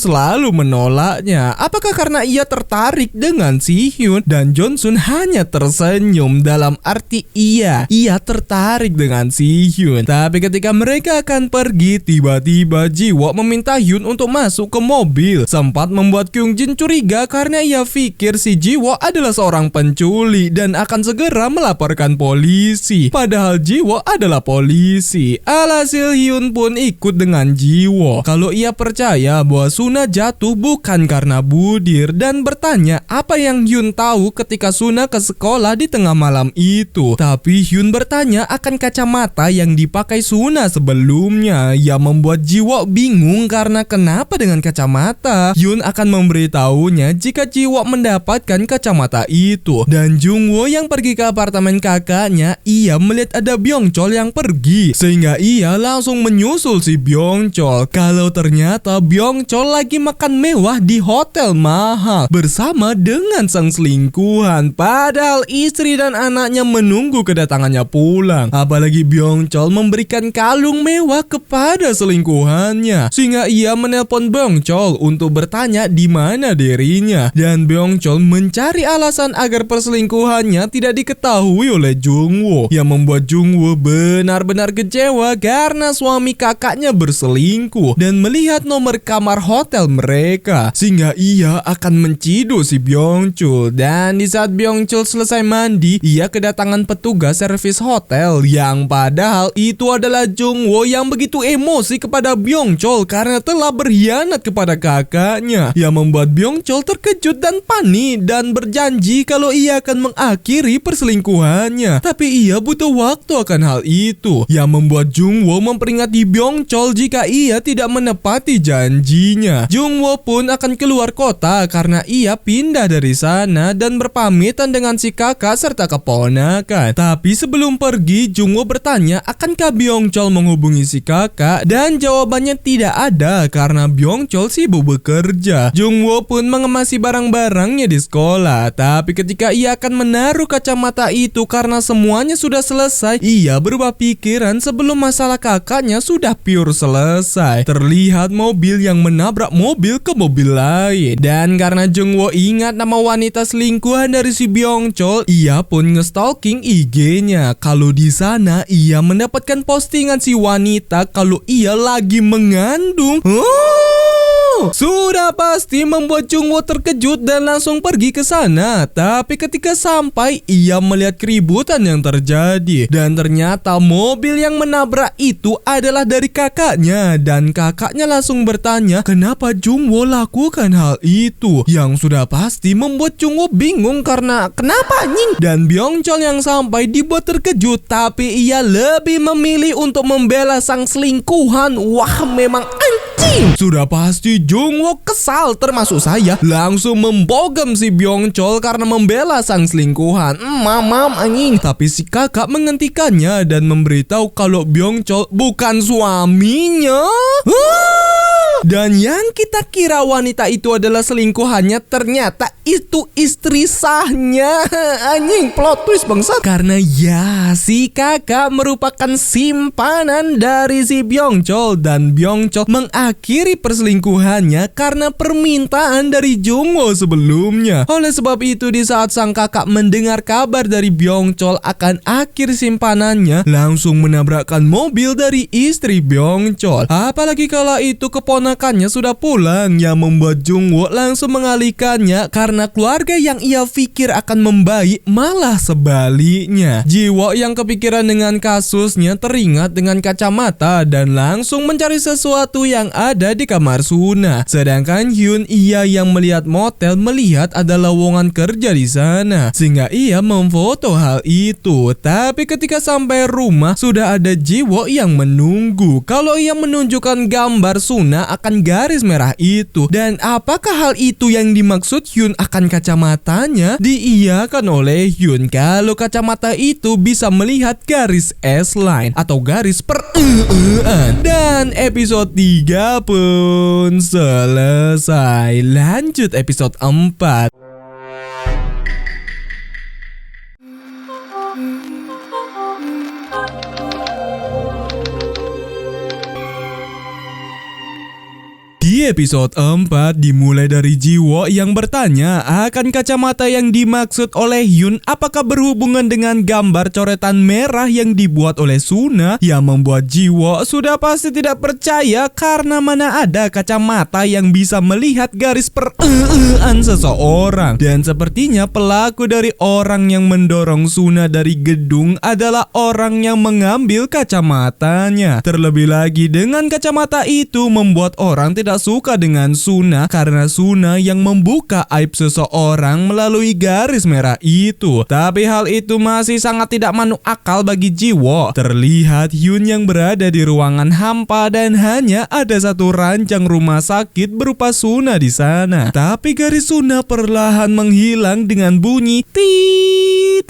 selalu menolaknya. Apakah karena ia tertarik dengan si Hyun? Dan Johnsun hanya tersenyum dalam arti ia tertarik dengan si Hyun. Tapi ketika mereka akan pergi, tiba-tiba Jiwoo meminta Hyun untuk masuk ke mobil. Sempat membuat Kyungjin curiga karena ia pikir si Jiwoo adalah seorang penculik dan akan segera melaporkan polisi. Padahal Jiwoo adalah polisi. Alhasil Hyun pun ikut dengan Jiwoo. Kalau ia percaya bahwa Suna jatuh bukan karena budir, dan bertanya apa yang Hyun tahu ketika Suna ke sekolah di tengah malam itu. Tapi Hyun bertanya akan kacamata yang dipakai Suna sebelumnya, yang membuat Jiwoo bingung karena kenapa dengan kacamata. Hyun akan memberitahunya jika Jiwoo mendapatkan kacamata itu. Dan Jungwoo yang pergi ke apartemen kakaknya, ia melihat ada Byongchol yang pergi, sehingga ia langsung menyusul si Byongchol. Kalau ternyata Byongchol lagi makan mewah di hotel mahal bersama dengan sang selingkuhan, padahal istri dan anaknya menunggu kedatangannya pulang. Apalagi Byongchol memberikan kalung mewah kepada selingkuhannya, sehingga ia menelpon Byongchol untuk bertanya di mana dirinya. Dan Byongchol mencari alasan agar perselingkuhannya tidak diketahui oleh Jungwoo, yang membuat Jungwoo benar-benar kecewa karena suami kakaknya berselingkuh dan melihat nomor kamar hotel mereka, sehingga ia akan menciduk si Byongchol. Dan di saat Byongchol selesai mandi, ia kedatangan petugas servis hotel, yang padahal itu adalah Jungwoo yang begitu emosi kepada Byongchol karena telah berkhianat kepada kakaknya, yang membuat Byongchol terkejut dan panik dan berjanji kalau ia akan mengakhiri perselingkuhannya. Tapi ia butuh waktu akan hal itu, yang membuat Jungwoo memperingati Byongchol jika ia tidak menepati janjinya. Jungwoo pun akan keluar kota karena ia pindah dari sana dan berpamitan dengan si kakak serta keponakan. Tapi sebelum pergi, Jungwoo bertanya akankah Byongchol menghubungi si kakak, dan jawabannya tidak ada karena Byongchol sibuk bekerja. Jungwoo pun mengemasi barang-barangnya di sekolah, tapi ketika ia akan menaruh kacamata itu karena semuanya sudah selesai, ia berubah pikiran sebelum masalah kakaknya sudah pure selesai. Terlihat mobil yang menabrak mobil ke mobil lain, dan karena Jungwoo ingat nama wanita selingkuhan dari si Byongchol, ia pun nge-stalking IG-nya. Kalau di sana ia mendapatkan postingan si wanita kalau ia lagi mengandung. Sudah pasti membuat Jungwoo terkejut dan langsung pergi ke sana. Tapi ketika sampai, ia melihat keributan yang terjadi, dan ternyata mobil yang menabrak itu adalah dari kakaknya. Dan kakaknya langsung bertanya kenapa Jungwoo lakukan hal itu, yang sudah pasti membuat Jungwoo bingung karena kenapa anjing. Dan Byongchol yang sampai dibuat terkejut, tapi ia lebih memilih untuk membela sang selingkuhan. Wah, memang anjing. Sudah pasti Jungwoo kesal, termasuk saya, langsung membogem si Byongchol karena membela sang selingkuhan. Mamam anjing. Tapi si kakak menghentikannya dan memberitahu kalau Byongchol bukan suaminya. Dan yang kita kira wanita itu adalah selingkuhannya, ternyata itu istri sahnya. Anjing, plot twist bangsat. Karena ya, si kakak merupakan simpanan dari si Byongchol, dan Byongchol mengakhiri perselingkuhannya karena permintaan dari Jungwoo sebelumnya. Oleh sebab itu, di saat sang kakak mendengar kabar dari Byongchol akan akhir simpanannya, langsung menabrakkan mobil dari istri Byongchol. Apalagi kala itu keponakannya sudah pulang, yang membuat Jungwoo langsung mengalihkannya karena keluarga yang ia pikir akan membaik malah sebaliknya. Jiwoo yang kepikiran dengan kasusnya teringat dengan kacamata dan langsung mencari sesuatu yang ada di kamar Suna. Sedangkan Hyun, ia yang melihat motel, melihat ada lowongan kerja di sana, sehingga ia memfoto hal itu. Tapi ketika sampai rumah, sudah ada Jiwoo yang menunggu. Kalau ia menunjukkan gambar Suna akan garis merah itu, dan apakah hal itu yang dimaksud Hyun akan kacamatanya? Diiyakan oleh Hyun kalau kacamata itu bisa melihat garis S-line atau garis per-an. Dan episode 3 pun selesai. Lanjut episode 4. Di episode 4 dimulai dari Jiwo yang bertanya akan kacamata yang dimaksud oleh Hyun apakah berhubungan dengan gambar coretan merah yang dibuat oleh Suna, yang membuat Jiwo sudah pasti tidak percaya karena mana ada kacamata yang bisa melihat garis per'an seseorang. Dan sepertinya pelaku dari orang yang mendorong Suna dari gedung adalah orang yang mengambil kacamatanya. Terlebih lagi dengan kacamata itu membuat orang tidak suka dengan Suna karena Suna yang membuka aib seseorang melalui garis merah itu. Tapi hal itu masih sangat tidak masuk akal bagi Jiwo. Terlihat Hyun yang berada di ruangan hampa dan hanya ada satu rancang rumah sakit berupa Suna di sana. Tapi garis Suna perlahan menghilang dengan bunyi tit.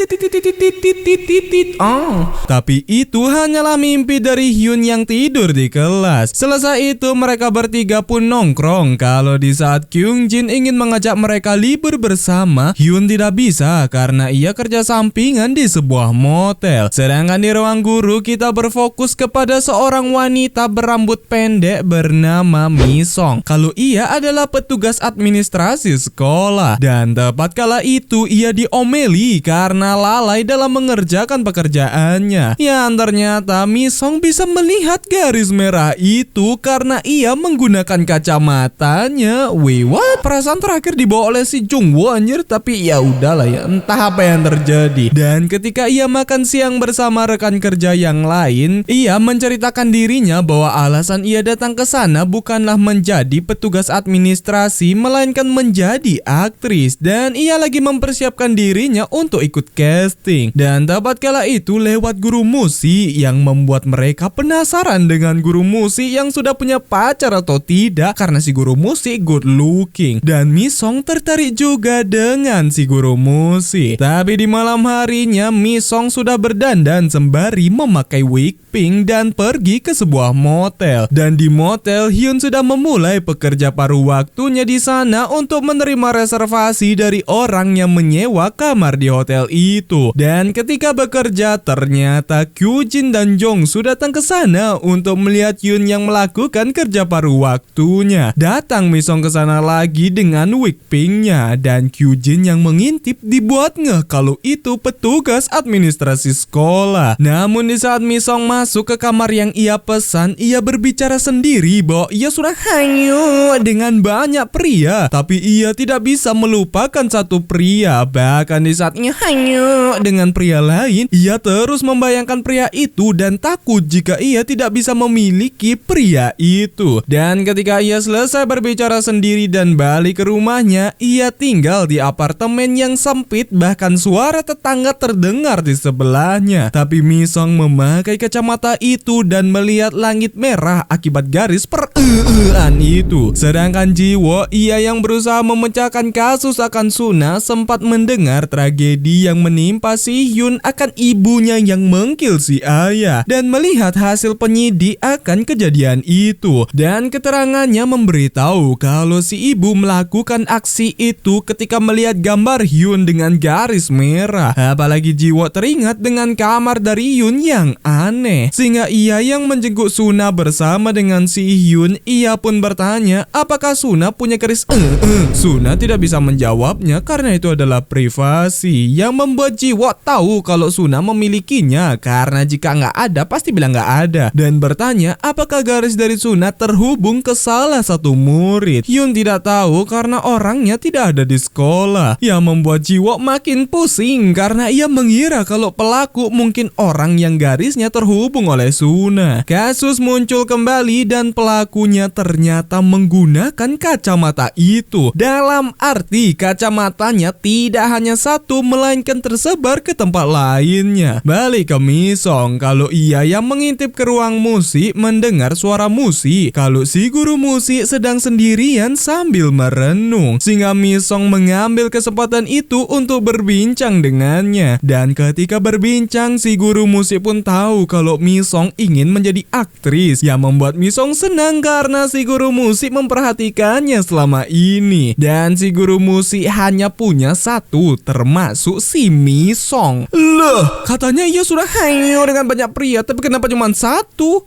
Tapi itu hanyalah mimpi dari Hyun yang tidur di kelas. Selesai itu mereka bertiga pun nongkrong. Kalau di saat Kyungjin ingin mengajak mereka libur bersama, Hyun tidak bisa karena ia kerja sampingan di sebuah motel. Sedangkan di ruang guru kita berfokus kepada seorang wanita berambut pendek bernama Misong. Kalau ia adalah petugas administrasi sekolah dan tepat kala itu ia diomeli karena lalai dalam mengerjakan pekerjaannya. Yang ternyata Misong bisa melihat garis merah itu karena ia menggunakan kacamatanya. Wait, what? Perasaan terakhir dibawa oleh si Jungwoo anjir, tapi ya udahlah ya, entah apa yang terjadi. Dan ketika ia makan siang bersama rekan kerja yang lain, ia menceritakan dirinya bahwa alasan ia datang ke sana bukanlah menjadi petugas administrasi melainkan menjadi aktris dan ia lagi mempersiapkan dirinya untuk ikut casting. Dan tepat kala itu lewat guru musik yang membuat mereka penasaran dengan guru musik yang sudah punya pacar atau tidak karena si guru musik good looking dan Misong tertarik juga dengan si guru musik. Tapi di malam harinya Misong sudah berdandan sembari memakai wig pink dan pergi ke sebuah motel. Dan di motel Hyun sudah memulai pekerja paruh waktunya di sana untuk menerima reservasi dari orang yang menyewa kamar di hotel itu. Dan ketika bekerja ternyata Kyujin dan Jongsu datang ke sana untuk melihat Hyun yang melakukan kerja paruh waktunya. Datang Misong ke sana lagi dengan wig pinknya dan Kyujin yang mengintip dibuat ngeh kalau itu petugas administrasi sekolah. Namun di saat Misong masuk ke kamar yang ia pesan, ia berbicara sendiri bahwa ia sudah hanyut dengan banyak pria, tapi ia tidak bisa melupakan satu pria. Bahkan di saat ia hanyut dengan pria lain, ia terus membayangkan pria itu dan takut jika ia tidak bisa memiliki pria itu. Dan ketika ia selesai berbicara sendiri dan balik ke rumahnya, ia tinggal di apartemen yang sempit, bahkan suara tetangga terdengar di sebelahnya. Tapi Misong memakai kacamata itu dan melihat langit merah akibat garis per'an itu. Sedangkan Jiwo, ia yang berusaha memecahkan kasus akan Suna, sempat mendengar tragedi yang menimpa si Hyun akan ibunya yang mengkill si ayah dan melihat hasil penyidik akan kejadian itu. Dan keterangannya memberitahu kalau si ibu melakukan aksi itu ketika melihat gambar Hyun dengan garis merah. Apalagi Jiwo teringat dengan kamar dari Hyun yang aneh, sehingga ia yang menjenguk Suna bersama dengan si Hyun. Ia pun bertanya apakah Suna punya garis Suna tidak bisa menjawabnya karena itu adalah privasi, yang membuat Jiwo tahu kalau Suna memilikinya karena jika nggak ada pasti bilang nggak ada, dan bertanya apakah garis dari Suna terhubung ke salah satu murid. Hyun tidak tahu karena orangnya tidak ada di sekolah, yang membuat Jiwo makin pusing karena ia mengira kalau pelaku mungkin orang yang garisnya terhubung oleh Suna. Kasus muncul kembali dan pelakunya ternyata menggunakan kacamata itu. Dalam arti kacamatanya tidak hanya satu melainkan tersebar ke tempat lainnya. Balik ke Misong, kalau ia yang mengintip ke ruang musik mendengar suara musik kalau si guru musik sedang sendirian sambil merenung, sehingga Misong mengambil kesempatan itu untuk berbincang dengannya. Dan ketika berbincang, si guru musik pun tahu kalau Misong ingin menjadi aktris, yang membuat Misong senang karena si guru musik memperhatikannya selama ini. Dan si guru musik hanya punya satu, termasuk si Misong. Loh, katanya ia sudah hanyut dengan banyak pria, tapi kenapa cuma satu?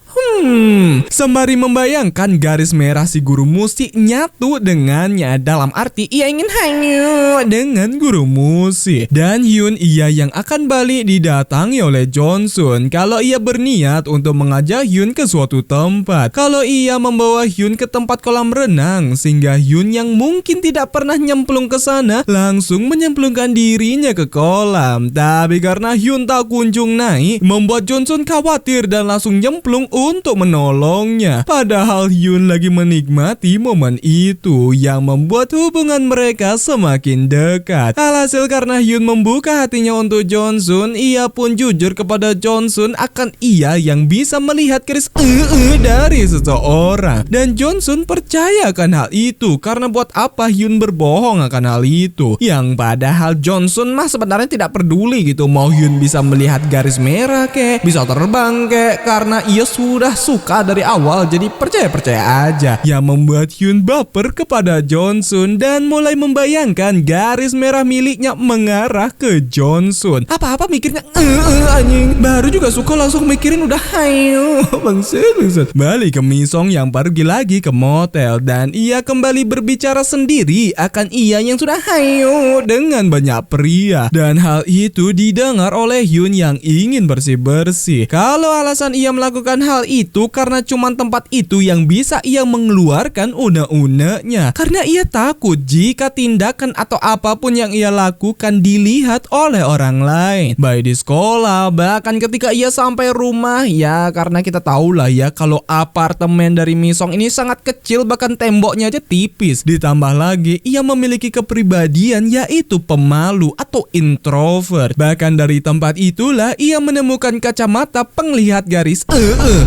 Sembari membayangkan garis merah merah si guru musik nyatu dengannya. Dalam arti ia ingin hanyut dengan guru musik. Dan Hyun ia yang akan balik didatangi oleh Johnsun kalau ia berniat untuk mengajak Hyun ke suatu tempat. Kalau ia membawa Hyun ke tempat kolam renang, sehingga Hyun yang mungkin tidak pernah nyemplung ke sana langsung menyemplungkan dirinya ke kolam. Tapi karena Hyun tak kunjung naik, membuat Johnsun khawatir dan langsung nyemplung untuk menolongnya. Padahal Hyun lagi menikmati momen itu yang membuat hubungan mereka semakin dekat. Alhasil karena Hyun membuka hatinya untuk Johnsun, ia pun jujur kepada Johnsun akan ia yang bisa melihat keris dari seseorang. Dan Johnsun percaya akan hal itu karena buat apa Hyun berbohong akan hal itu. Yang padahal Johnsun mah sebenarnya tidak peduli gitu mau Hyun bisa melihat garis merah kek, bisa terbang kek, karena ia sudah suka dari awal, jadi percaya-percaya aja. Yang membuat Hyun baper kepada Johnsun dan mulai membayangkan garis merah miliknya mengarah ke Johnsun. Apa-apa mikirnya anjing, baru juga suka langsung mikirin udah hayu. Bangsat. Balik ke Misong yang pergi lagi ke motel dan ia kembali berbicara sendiri akan ia yang sudah hayu dengan banyak pria. Dan hal itu didengar oleh Hyun yang ingin bersih-bersih. Kalau alasan ia melakukan hal itu karena cuma tempat itu yang bisa ia mengeluarkan unek-uneknya. Karena ia takut jika tindakan atau apapun yang ia lakukan dilihat oleh orang lain. Baik di sekolah, bahkan ketika ia sampai rumah. Ya karena kita tahu lah ya kalau apartemen dari Misong ini sangat kecil, bahkan temboknya aja tipis. Ditambah lagi ia memiliki kepribadian yaitu pemalu atau introvert. Bahkan dari tempat itulah ia menemukan kacamata penglihat garis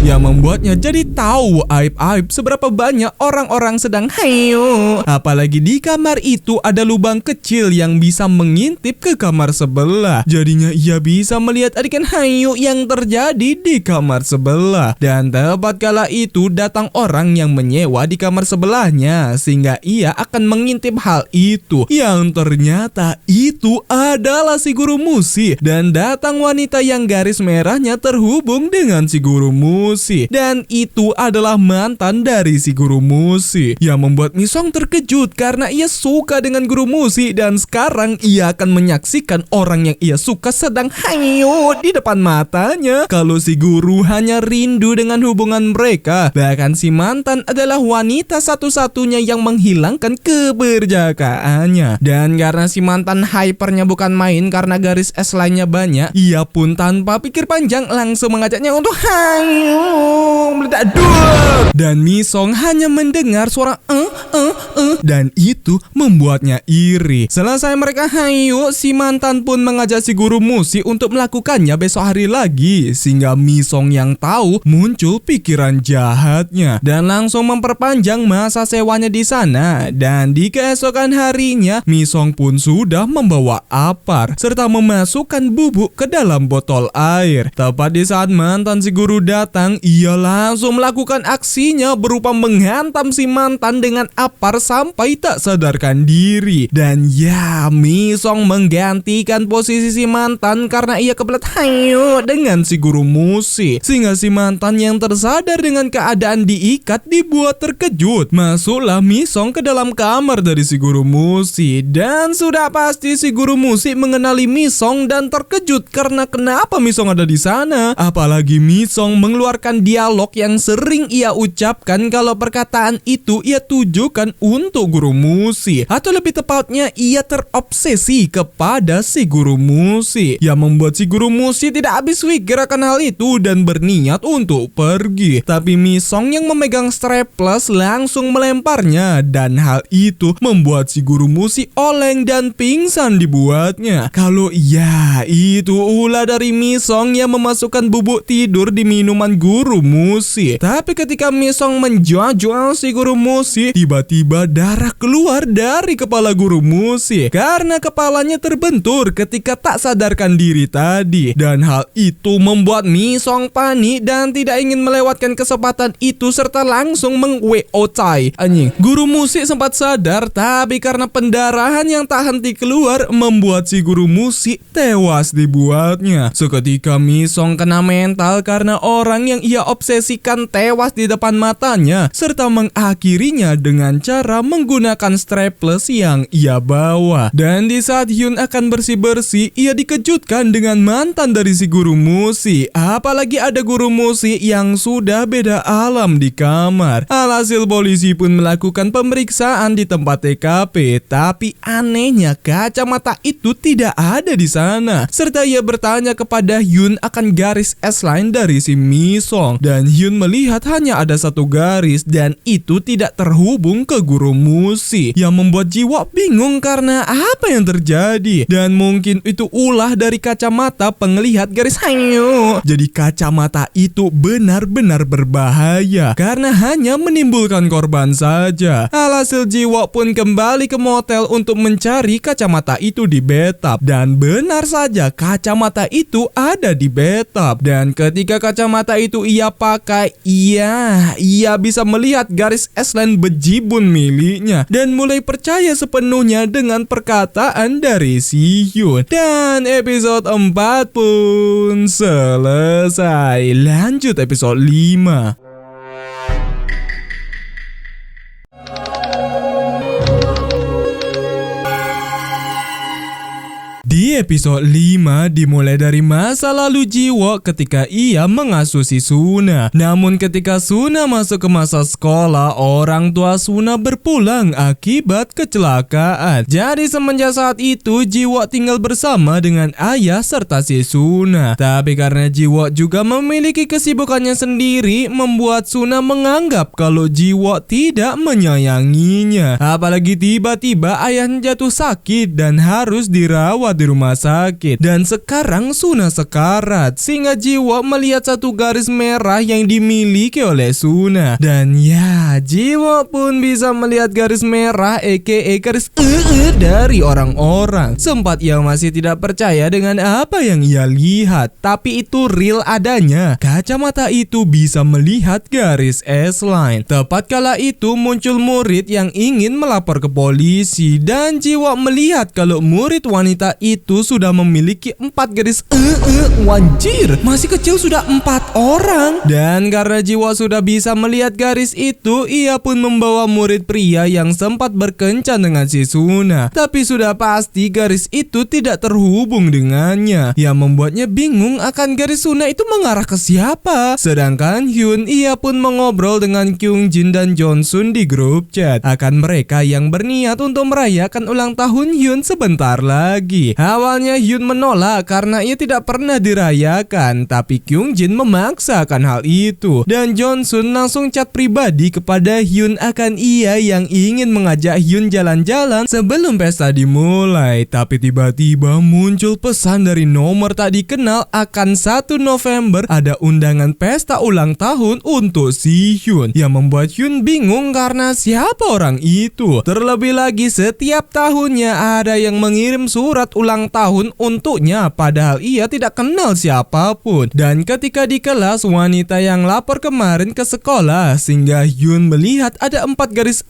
yang membuatnya jadi tahu aib-aib seberapa banyak orang-orang sedang hayo. Apalagi di kamar itu ada lubang kecil yang bisa mengintip ke kamar sebelah. Jadinya ia bisa melihat adegan hayo yang terjadi di kamar sebelah. Dan tepat kala itu datang orang yang menyewa di kamar sebelahnya, sehingga ia akan mengintip hal itu. Yang ternyata itu adalah si guru musik. Dan datang wanita yang garis merahnya terhubung dengan si guru musik. Dan itu adalah mantan dari si guru musik. Yang membuat Misong terkejut karena ia suka dengan guru musik. Dan sekarang ia akan menyaksikan orang yang ia suka sedang hanyut di depan matanya. Kalau si guru hanya rindu dengan hubungan mereka, bahkan si mantan adalah wanita satu-satunya yang menghilangkan keberjakaannya. Dan karena si mantan hypernya bukan main karena garis S lainnya banyak, ia pun tanpa pikir panjang langsung mengajaknya untuk hayu meledak. Dan Misong hanya mendengar suara dan itu membuatnya iri. Selesai mereka hayu, si mantan pun mengajak si guru musik untuk melakukannya besok hari lagi. Sehingga Misong yang tahu muncul pikiran jahatnya dan langsung memperpanjang masa sewanya di sana. Dan di keesokan harinya Misong pun sudah membawa apar serta memasukkan bubuk ke dalam botol air. Tepat di saat mantan si guru datang, ia langsung melakukan aksinya berupa menghantam si mantan dengan apar sampai tak sadarkan diri. Dan ya, Misong menggantikan posisi si mantan karena ia kebelet hayu dengan si guru musik. Sehingga si mantan yang tersadar dengan keadaan diikat dibuat terkejut. Masuklah Misong ke dalam kamar dari si guru musik. Dan sudah pasti si guru musik mengenali Misong dan terkejut karena kenapa Misong ada di sana. Apalagi Misong mengeluarkan dialog yang sering ia ucapkan kalau perkataan itu ia tujukan untuk guru musik. Atau lebih tepatnya ia terobsesi kepada si guru musik. Yang membuat si guru musik tidak habis pikir akan hal itu dan berniat untuk pergi. Tapi Misong yang memegang strapless langsung melemparnya. Dan hal itu membuat si guru musik oleng dan pingsan dibuatnya. Kalau iya, itu ulah dari Misong yang memasukkan bubuk tidur di minuman guru musik. Tapi ketika Misong menjual si guru musik, tiba-tiba darah keluar dari kepala guru musik karena kepalanya terbentur ketika tak sadarkan diri tadi. Dan hal itu membuat Misong panik dan tidak ingin melewatkan kesempatan itu serta langsung meng-WO-cai. Anjing, guru musik sempat sadar tapi karena pendarahan yang tak henti keluar membuat si guru musik tewas dibuatnya. Seketika Misong kena mental karena orang yang ia obsesikan tewas di depan matanya. Suna serta mengakhirinya dengan cara menggunakan strapless yang ia bawa. Dan di saat Hyun akan bersih-bersih, ia dikejutkan dengan mantan dari si guru musik. Apalagi ada guru musik yang sudah beda alam di kamar. Alhasil polisi pun melakukan pemeriksaan di tempat TKP, tapi anehnya kacamata itu tidak ada di sana. Serta ia bertanya kepada Hyun akan garis S-line dari si Misong, dan Hyun melihat hanya ada satu garis dan itu tidak terhubung ke guru musik, yang membuat Jiwok bingung karena apa yang terjadi. Dan mungkin itu ulah dari kacamata penglihat garis hanyu. Jadi kacamata itu benar-benar berbahaya karena hanya menimbulkan korban saja. Alhasil Jiwok pun kembali ke motel untuk mencari kacamata itu di bathtub, dan benar saja kacamata itu ada di bathtub. Dan ketika kacamata itu ia pakai, ia bisa melihat garis S-line bejibun miliknya dan mulai percaya sepenuhnya dengan perkataan dari si Hyun. Dan episode 4 pun selesai. Lanjut episode 5. Di episode 5 dimulai dari masa lalu Jiwok ketika ia mengasuh si Suna. Namun ketika Suna masuk ke masa sekolah, orang tua Suna berpulang akibat kecelakaan. Jadi semenjak saat itu Jiwok tinggal bersama dengan ayah serta si Suna. Tapi karena Jiwok juga memiliki kesibukannya sendiri, membuat Suna menganggap kalau Jiwok tidak menyayanginya. Apalagi tiba-tiba ayahnya jatuh sakit dan harus dirawat di rumah sakit. Dan sekarang Suna sekarat, sehingga Jiwok melihat satu garis merah yang dimiliki oleh Suna. Dan ya, Jiwok pun bisa melihat garis merah aka garis dari orang-orang. Sempat ia masih tidak percaya dengan apa yang ia lihat, tapi itu real adanya. Kacamata itu bisa melihat garis S-line. Tepat kala itu muncul murid yang ingin melapor ke polisi, dan Jiwok melihat kalau murid wanita itu sudah memiliki 4 garis wanjir, masih kecil sudah 4 orang. Dan karena Jiwok sudah bisa melihat garis itu, ia pun membawa murid pria yang sempat berkencan dengan si Suna. Tapi sudah pasti garis itu tidak terhubung dengannya, yang membuatnya bingung akan garis Suna itu mengarah ke siapa. Sedangkan Hyun, ia pun mengobrol dengan Kyung Jin dan Johnsun di grup chat akan mereka yang berniat untuk merayakan ulang tahun Hyun sebentar lagi. Awalnya Hyun menolak karena ia tidak pernah dirayakan, tapi Kyung Jin memaksakan hal itu. Dan Johnsun langsung chat pribadi kepada Hyun akan ia yang ingin mengajak Hyun jalan-jalan sebelum pesta dimulai. Tapi tiba-tiba muncul pesan dari nomor tak dikenal akan 1 November ada undangan pesta ulang tahun untuk si Hyun, yang membuat Hyun bingung karena siapa orang itu. Terlebih lagi setiap tahunnya ada yang mengirim surat ulang tahun untuknya padahal ia tidak kenal siapapun. Dan ketika di kelas, wanita yang lapor kemarin ke sekolah, sehingga Hyun melihat ada 4 garis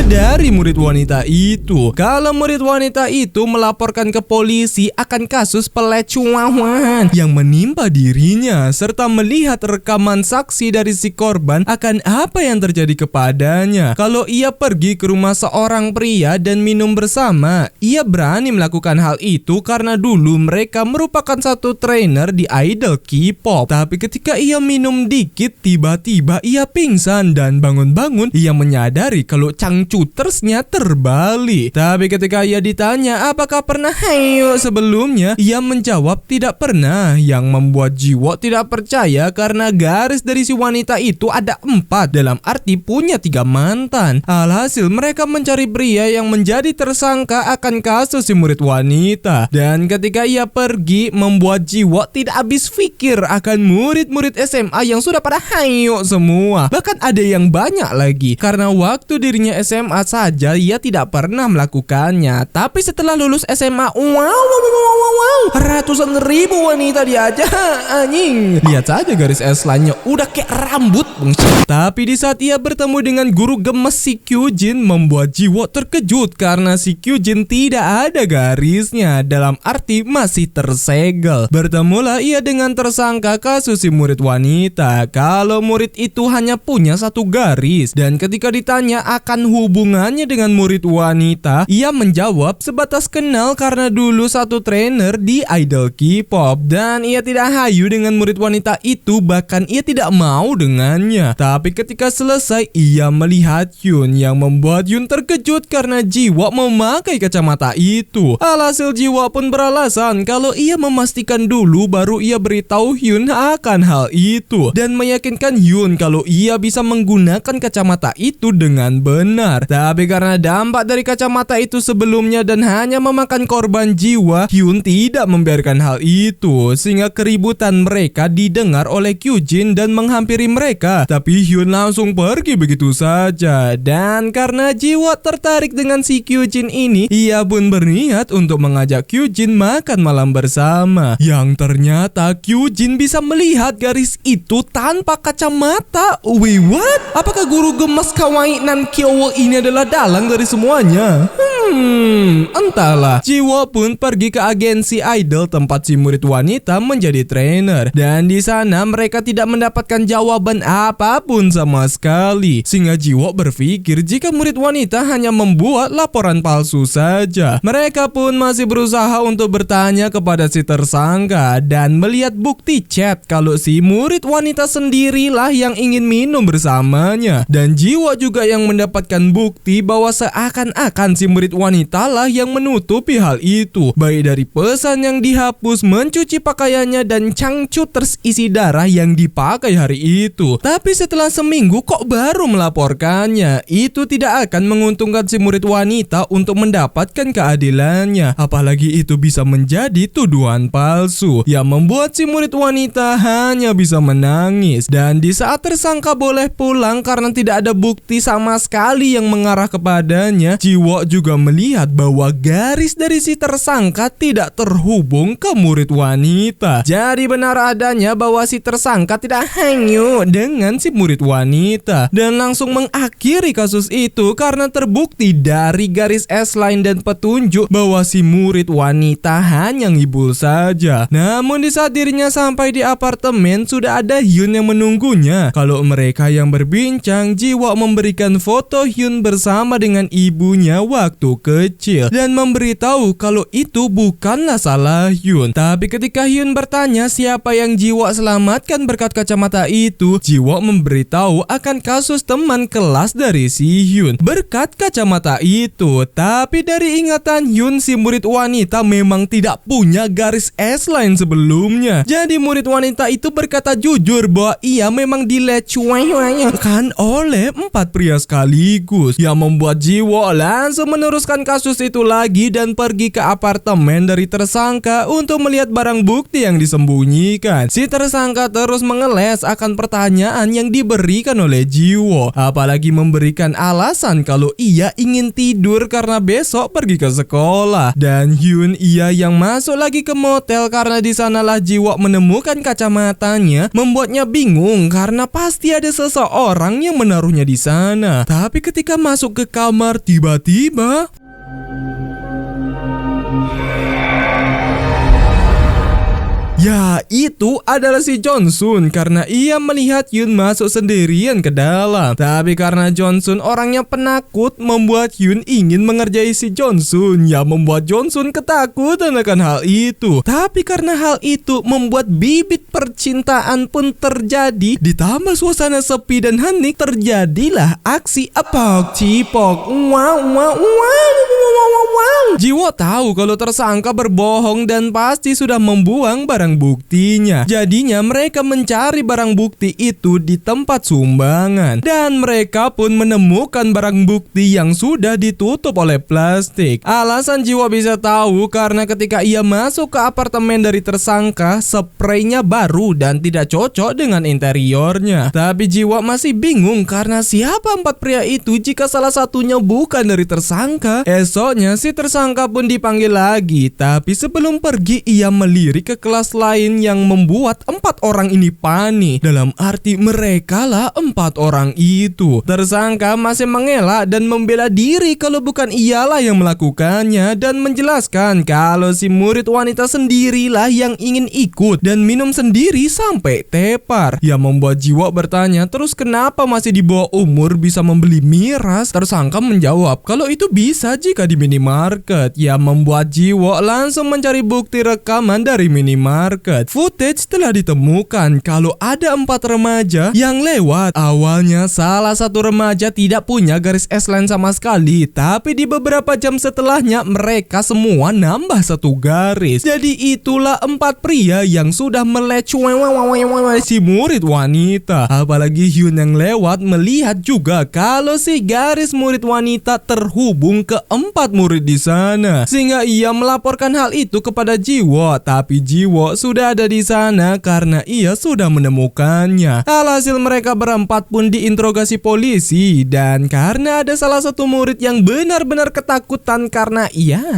dari murid wanita itu. Kalau murid wanita itu melaporkan ke polisi akan kasus pelecehan yang menimpa dirinya, serta melihat rekaman saksi dari si korban akan apa yang terjadi kepadanya. Kalau ia pergi ke rumah seorang pria dan minum bersama, ia berani melakukan hal itu karena dulu mereka merupakan satu trainer di idol K-pop. Tapi ketika ia minum dikit, tiba-tiba ia pingsan dan bangun-bangun ia menyadari kalau changcutersnya terbalik. Tapi ketika ia ditanya apakah pernah hayo sebelumnya, ia menjawab tidak pernah, yang membuat Jiwok tidak percaya karena garis dari si wanita itu ada 4, dalam arti punya 3 mantan. Alhasil mereka mencari pria yang menjadi tersangka akan kasus si murid wanita. Dan ketika ia pergi, membuat Jiwok tidak habis pikir akan murid-murid SMA yang sudah pada hayo semua. Bahkan ada yang banyak lagi, karena waktu dirinya SMA saja ia tidak pernah melakukannya. Tapi setelah lulus SMA, ratusan ribu wanita diajak anjing. Lihat saja garis S-line-nya udah kayak rambut bungsu. Tapi di saat ia bertemu dengan guru gemes si Kyung Jin, membuat Jiwok terkejut karena si Kyung Jin tidak ada garisnya. Dan dalam arti masih tersegel. Bertemulah ia dengan tersangka kasus si murid wanita. Kalau murid itu hanya punya satu garis, dan ketika ditanya akan hubungannya dengan murid wanita, ia menjawab sebatas kenal karena dulu satu trainer di idol K-pop, dan ia tidak hayu dengan murid wanita itu, bahkan ia tidak mau dengannya. Tapi ketika selesai, ia melihat Hyun yang membuat Hyun terkejut karena Jiwok memakai kacamata itu. Alhasil Jiwok pun beralasan kalau ia memastikan dulu baru ia beritahu Hyun akan hal itu, dan meyakinkan Hyun kalau ia bisa menggunakan kacamata itu dengan benar. Tapi karena dampak dari kacamata itu sebelumnya dan hanya memakan korban jiwa, Hyun tidak membiarkan hal itu, sehingga keributan mereka didengar oleh Kyujin dan menghampiri mereka. Tapi Hyun langsung pergi begitu saja, dan karena Jiwok tertarik dengan si Kyujin ini, ia pun berniat untuk mengajak Kyujin makan malam bersama. Yang ternyata Kyujin bisa melihat garis itu tanpa kacamata. Wait, what? Apakah guru gemas kawaii Nan Kyowo ini adalah dalang dari semuanya? Entahlah. Jiwok pun pergi ke agensi idol tempat si murid wanita menjadi trainer, dan di sana mereka tidak mendapatkan jawaban apapun sama sekali, sehingga Jiwok berpikir jika murid wanita hanya membuat laporan palsu saja. Mereka pun masih berusaha untuk bertanya kepada si tersangka dan melihat bukti chat kalau si murid wanita sendirilah yang ingin minum bersamanya, dan Jiwok juga yang mendapatkan bukti bahwa seakan-akan si murid wanita lah yang menutupi hal itu, baik dari pesan yang dihapus, mencuci pakaiannya, dan cangcut terisi darah yang dipakai hari itu. Tapi setelah seminggu kok baru melaporkannya? Itu tidak akan menguntungkan si murid wanita untuk mendapatkan keadilannya, apalagi itu bisa menjadi tuduhan palsu yang membuat si murid wanita hanya bisa menangis. Dan di saat tersangka boleh pulang karena tidak ada bukti sama sekali yang mengarah kepadanya, Jiwok juga melihat bahwa garis dari si tersangka tidak terhubung ke murid wanita. Jadi benar adanya bahwa si tersangka tidak hanyut dengan si murid wanita, dan langsung mengakhiri kasus itu karena terbukti dari garis S-line dan petunjuk bahwa si murid wanita hanya ngibul saja. Namun di saat dirinya sampai di apartemen, sudah ada Hyun yang menunggunya. Kalau mereka yang berbincang, Jiwok memberikan foto Hyun bersama dengan ibunya waktu kecil dan memberitahu kalau itu bukanlah salah Hyun. Tapi ketika Hyun bertanya siapa yang Jiwok selamatkan berkat kacamata itu, Jiwok memberitahu akan kasus teman kelas dari si Hyun berkat kacamata itu. Tapi dari ingatan Hyun, si murid wanita memang tidak punya garis S-line sebelumnya. Jadi murid wanita itu berkata jujur bahwa ia memang dilecehkan oleh 4 pria sekaligus, yang membuat Jiwok langsung meneruskan kasus itu lagi dan pergi ke apartemen dari tersangka untuk melihat barang bukti yang disembunyikan. Si tersangka terus mengeles akan pertanyaan yang diberikan oleh Jiwok, apalagi memberikan alasan kalau ia ingin tidur karena besok pergi ke sekolah. Dan Hyun ia yang masuk lagi ke motel karena di sanalah Jiwok menemukan kacamatanya, membuatnya bingung karena pasti ada seseorang yang menaruhnya di sana. Tapi ketika masuk ke kamar, tiba-tiba ya, itu adalah si Johnsun karena ia melihat Hyun masuk sendirian ke dalam. Tapi karena Johnsun orangnya penakut, membuat Hyun ingin mengerjai si Johnsun, yang membuat Johnsun ketakutan akan hal itu. Tapi karena hal itu membuat bibit percintaan pun terjadi, ditambah suasana sepi dan hening, terjadilah aksi apok cipok. Jiwok tahu kalau tersangka berbohong dan pasti sudah membuang barang buktinya. Jadinya mereka mencari barang bukti itu di tempat sumbangan, dan mereka pun menemukan barang bukti yang sudah ditutup oleh plastik. Alasan Jiwok bisa tahu karena ketika ia masuk ke apartemen dari tersangka, spraynya baru dan tidak cocok dengan interiornya. Tapi Jiwok masih bingung karena siapa 4 pria itu jika salah satunya bukan dari tersangka. Esoknya si si tersangka pun dipanggil lagi, tapi sebelum pergi ia melirik ke kelas lain yang membuat 4 orang ini panik. Dalam arti mereka lah 4 orang itu. Tersangka masih mengelak dan membela diri kalau bukan ialah yang melakukannya dan menjelaskan kalau si murid wanita sendirilah yang ingin ikut dan minum sendiri sampai tepar. Yang membuat Jiwo bertanya, terus kenapa masih di bawah umur bisa membeli miras? Tersangka menjawab kalau itu bisa jika di minimarket. Yang membuat Jiwo langsung mencari bukti rekaman dari minimarket. Footage telah ditemukan kalau ada 4 remaja yang lewat. Awalnya salah satu remaja tidak punya garis S-line sama sekali, tapi di beberapa jam setelahnya mereka semua nambah 1 garis. Jadi itulah 4 pria yang sudah si murid wanita. Apalagi Hyun yang lewat melihat juga kalau si garis murid wanita terhubung ke 4 murid di sana, sehingga ia melaporkan hal itu kepada Jiwo. Tapi Jiwo sudah ada di sana karena ia sudah menemukannya. Alhasil mereka berempat pun diinterogasi polisi, dan karena ada salah satu murid yang benar-benar ketakutan karena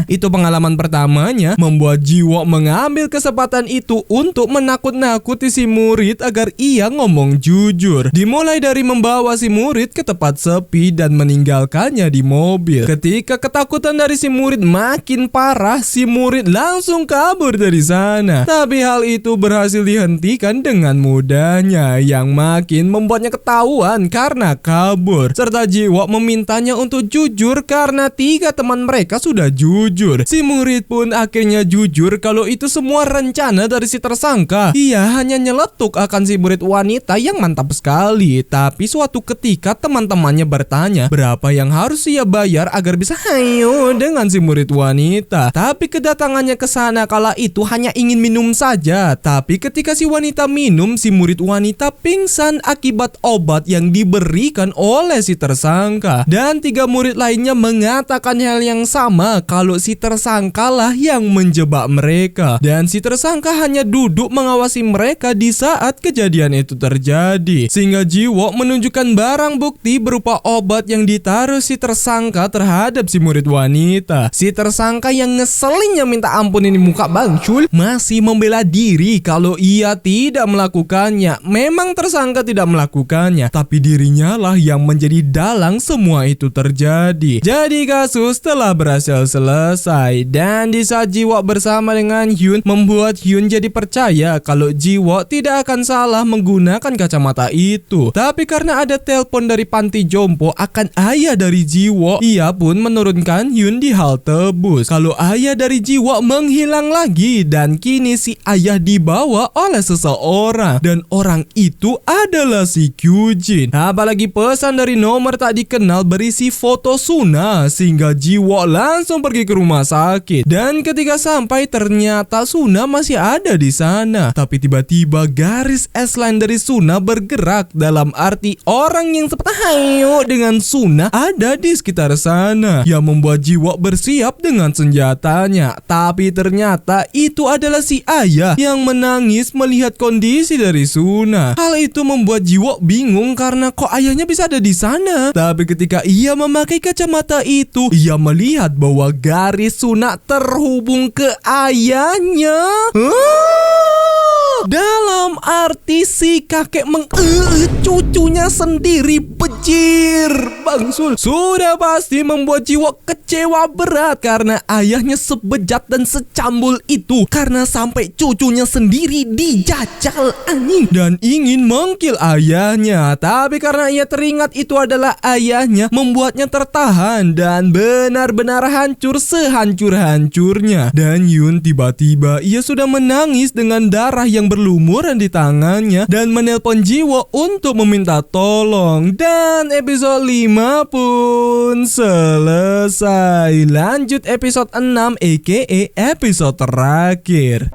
itu pengalaman pertamanya, membuat Jiwo mengambil kesempatan itu untuk menakut-nakuti si murid agar ia ngomong jujur. Dimulai dari membawa si murid ke tempat sepi dan meninggalkannya di mobil. Ketika ketakutan dari si murid makin parah, si murid langsung kabur dari sana. Tapi hal itu berhasil dihentikan dengan mudahnya, yang makin membuatnya ketahuan karena kabur. Serta Jiwo memintanya untuk jujur karena 3 teman mereka sudah jujur. Si murid pun akhirnya jujur kalau itu semua rencana dari si tersangka. Ia hanya nyeletuk akan si murid wanita yang mantap sekali. Tapi suatu ketika teman-temannya bertanya berapa yang harus ia bayar agar bisa hayo dengan si murid wanita. Tapi kedatangannya ke sana kala itu hanya ingin minum saja. Tapi ketika si wanita minum, si murid wanita pingsan akibat obat yang diberikan oleh si tersangka. Dan 3 murid lainnya mengatakan hal yang sama, kalau si tersangka lah yang menjebak mereka. Dan si tersangka hanya duduk mengawasi mereka di saat kejadian itu terjadi. Sehingga Jiwo menunjukkan barang bukti berupa obat yang ditaruh si tersangka terhadap si murid wanita. Si tersangka yang ngeselinnya minta ampun ini muka bangcul masih membela diri kalau ia tidak melakukannya. Memang tersangka tidak melakukannya, tapi dirinya lah yang menjadi dalang semua itu terjadi. Jadi kasus telah berhasil selesai, dan di saat Jiwo bersama dengan Hyun membuat Hyun jadi percaya kalau Jiwo tidak akan salah menggunakan kacamata itu. Tapi karena ada telepon dari panti jompo akan ayah dari Jiwo, ia pun menurunkan Hyun di halte bus. Kalau ayah dari Jiwo menghilang lagi, dan kini si ayah dibawa oleh seseorang, dan orang itu adalah si Kyujin. Apalagi pesan dari nomor tak dikenal berisi foto Suna, sehingga Jiwo langsung pergi ke rumah sakit. Dan ketika sampai ternyata Suna masih ada di sana. Tapi tiba-tiba garis S-line dari Suna bergerak, dalam arti orang yang sempat hayo dengan Suna ada di sekitar sana, yang membuat Jiwo bersiap dengan senjatanya. Tapi ternyata itu adalah si ayah yang menangis melihat kondisi dari Suna. Hal itu membuat Jiwo bingung karena kok ayahnya bisa ada di sana. Tapi ketika ia memakai kacamata itu, ia melihat bahwa garis Suna terhubung ke ayahnya. Dalam arti si kakek cucunya sendiri, bejir bangsul. Sudah pasti membuat Jiwo kecewa berat karena ayahnya sebejat dan secambul itu, karena sampai cucunya sendiri dijajal anjing dan ingin mengkill ayahnya. Tapi karena ia teringat itu adalah ayahnya, membuatnya tertahan dan benar-benar hancur sehancur-hancurnya. Dan Hyun tiba-tiba ia sudah menangis dengan darah yang berlumuran di tangannya dan menelpon Jiwo untuk meminta tolong. Dan episode 5 pun selesai. Lanjut episode 6 aka episode terakhir.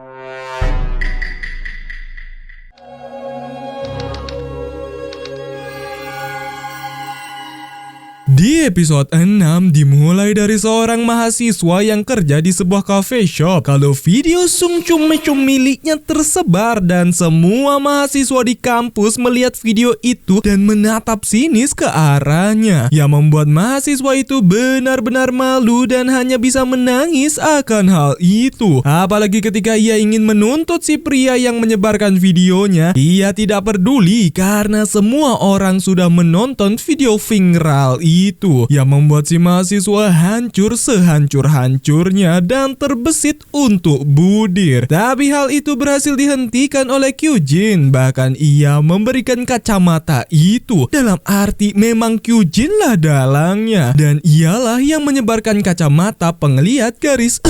Di episode 6 dimulai dari seorang mahasiswa yang kerja di sebuah cafe shop. Kalau video Sung Chum miliknya tersebar dan semua mahasiswa di kampus melihat video itu dan menatap sinis ke arahnya, yang membuat mahasiswa itu benar-benar malu dan hanya bisa menangis akan hal itu. Apalagi ketika ia ingin menuntut si pria yang menyebarkan videonya, ia tidak peduli karena semua orang sudah menonton video viral itu, yang membuat si mahasiswa hancur sehancur-hancurnya dan terbesit untuk budir. Tapi hal itu berhasil dihentikan oleh Kyujin. Bahkan ia memberikan kacamata itu, dalam arti memang Kyujin lah dalangnya, dan ialah yang menyebarkan kacamata penglihat garis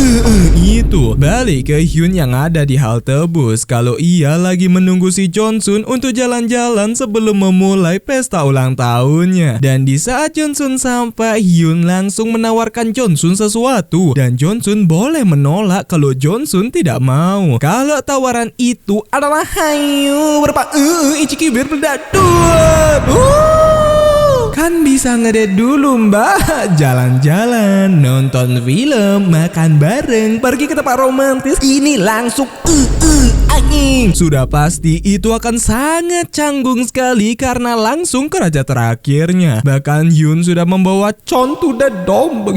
itu. Balik ke Hyun yang ada di halte bus. Kalau ia lagi menunggu si Johnsun untuk jalan-jalan sebelum memulai pesta ulang tahunnya. Dan di saat Johnsun sampai, Hyun langsung menawarkan Johnsun sesuatu, dan Johnsun boleh menolak kalau Johnsun tidak mau. Kalau tawaran itu adalah hayu berapa Ichiki biar meledak. Kan bisa ngedate dulu mbak, jalan-jalan, nonton film, makan bareng, pergi ke tempat romantis. Ini langsung angin. Sudah pasti itu akan sangat canggung sekali karena langsung ke raja terakhirnya. Bahkan Hyun sudah membawa Chon to the dome.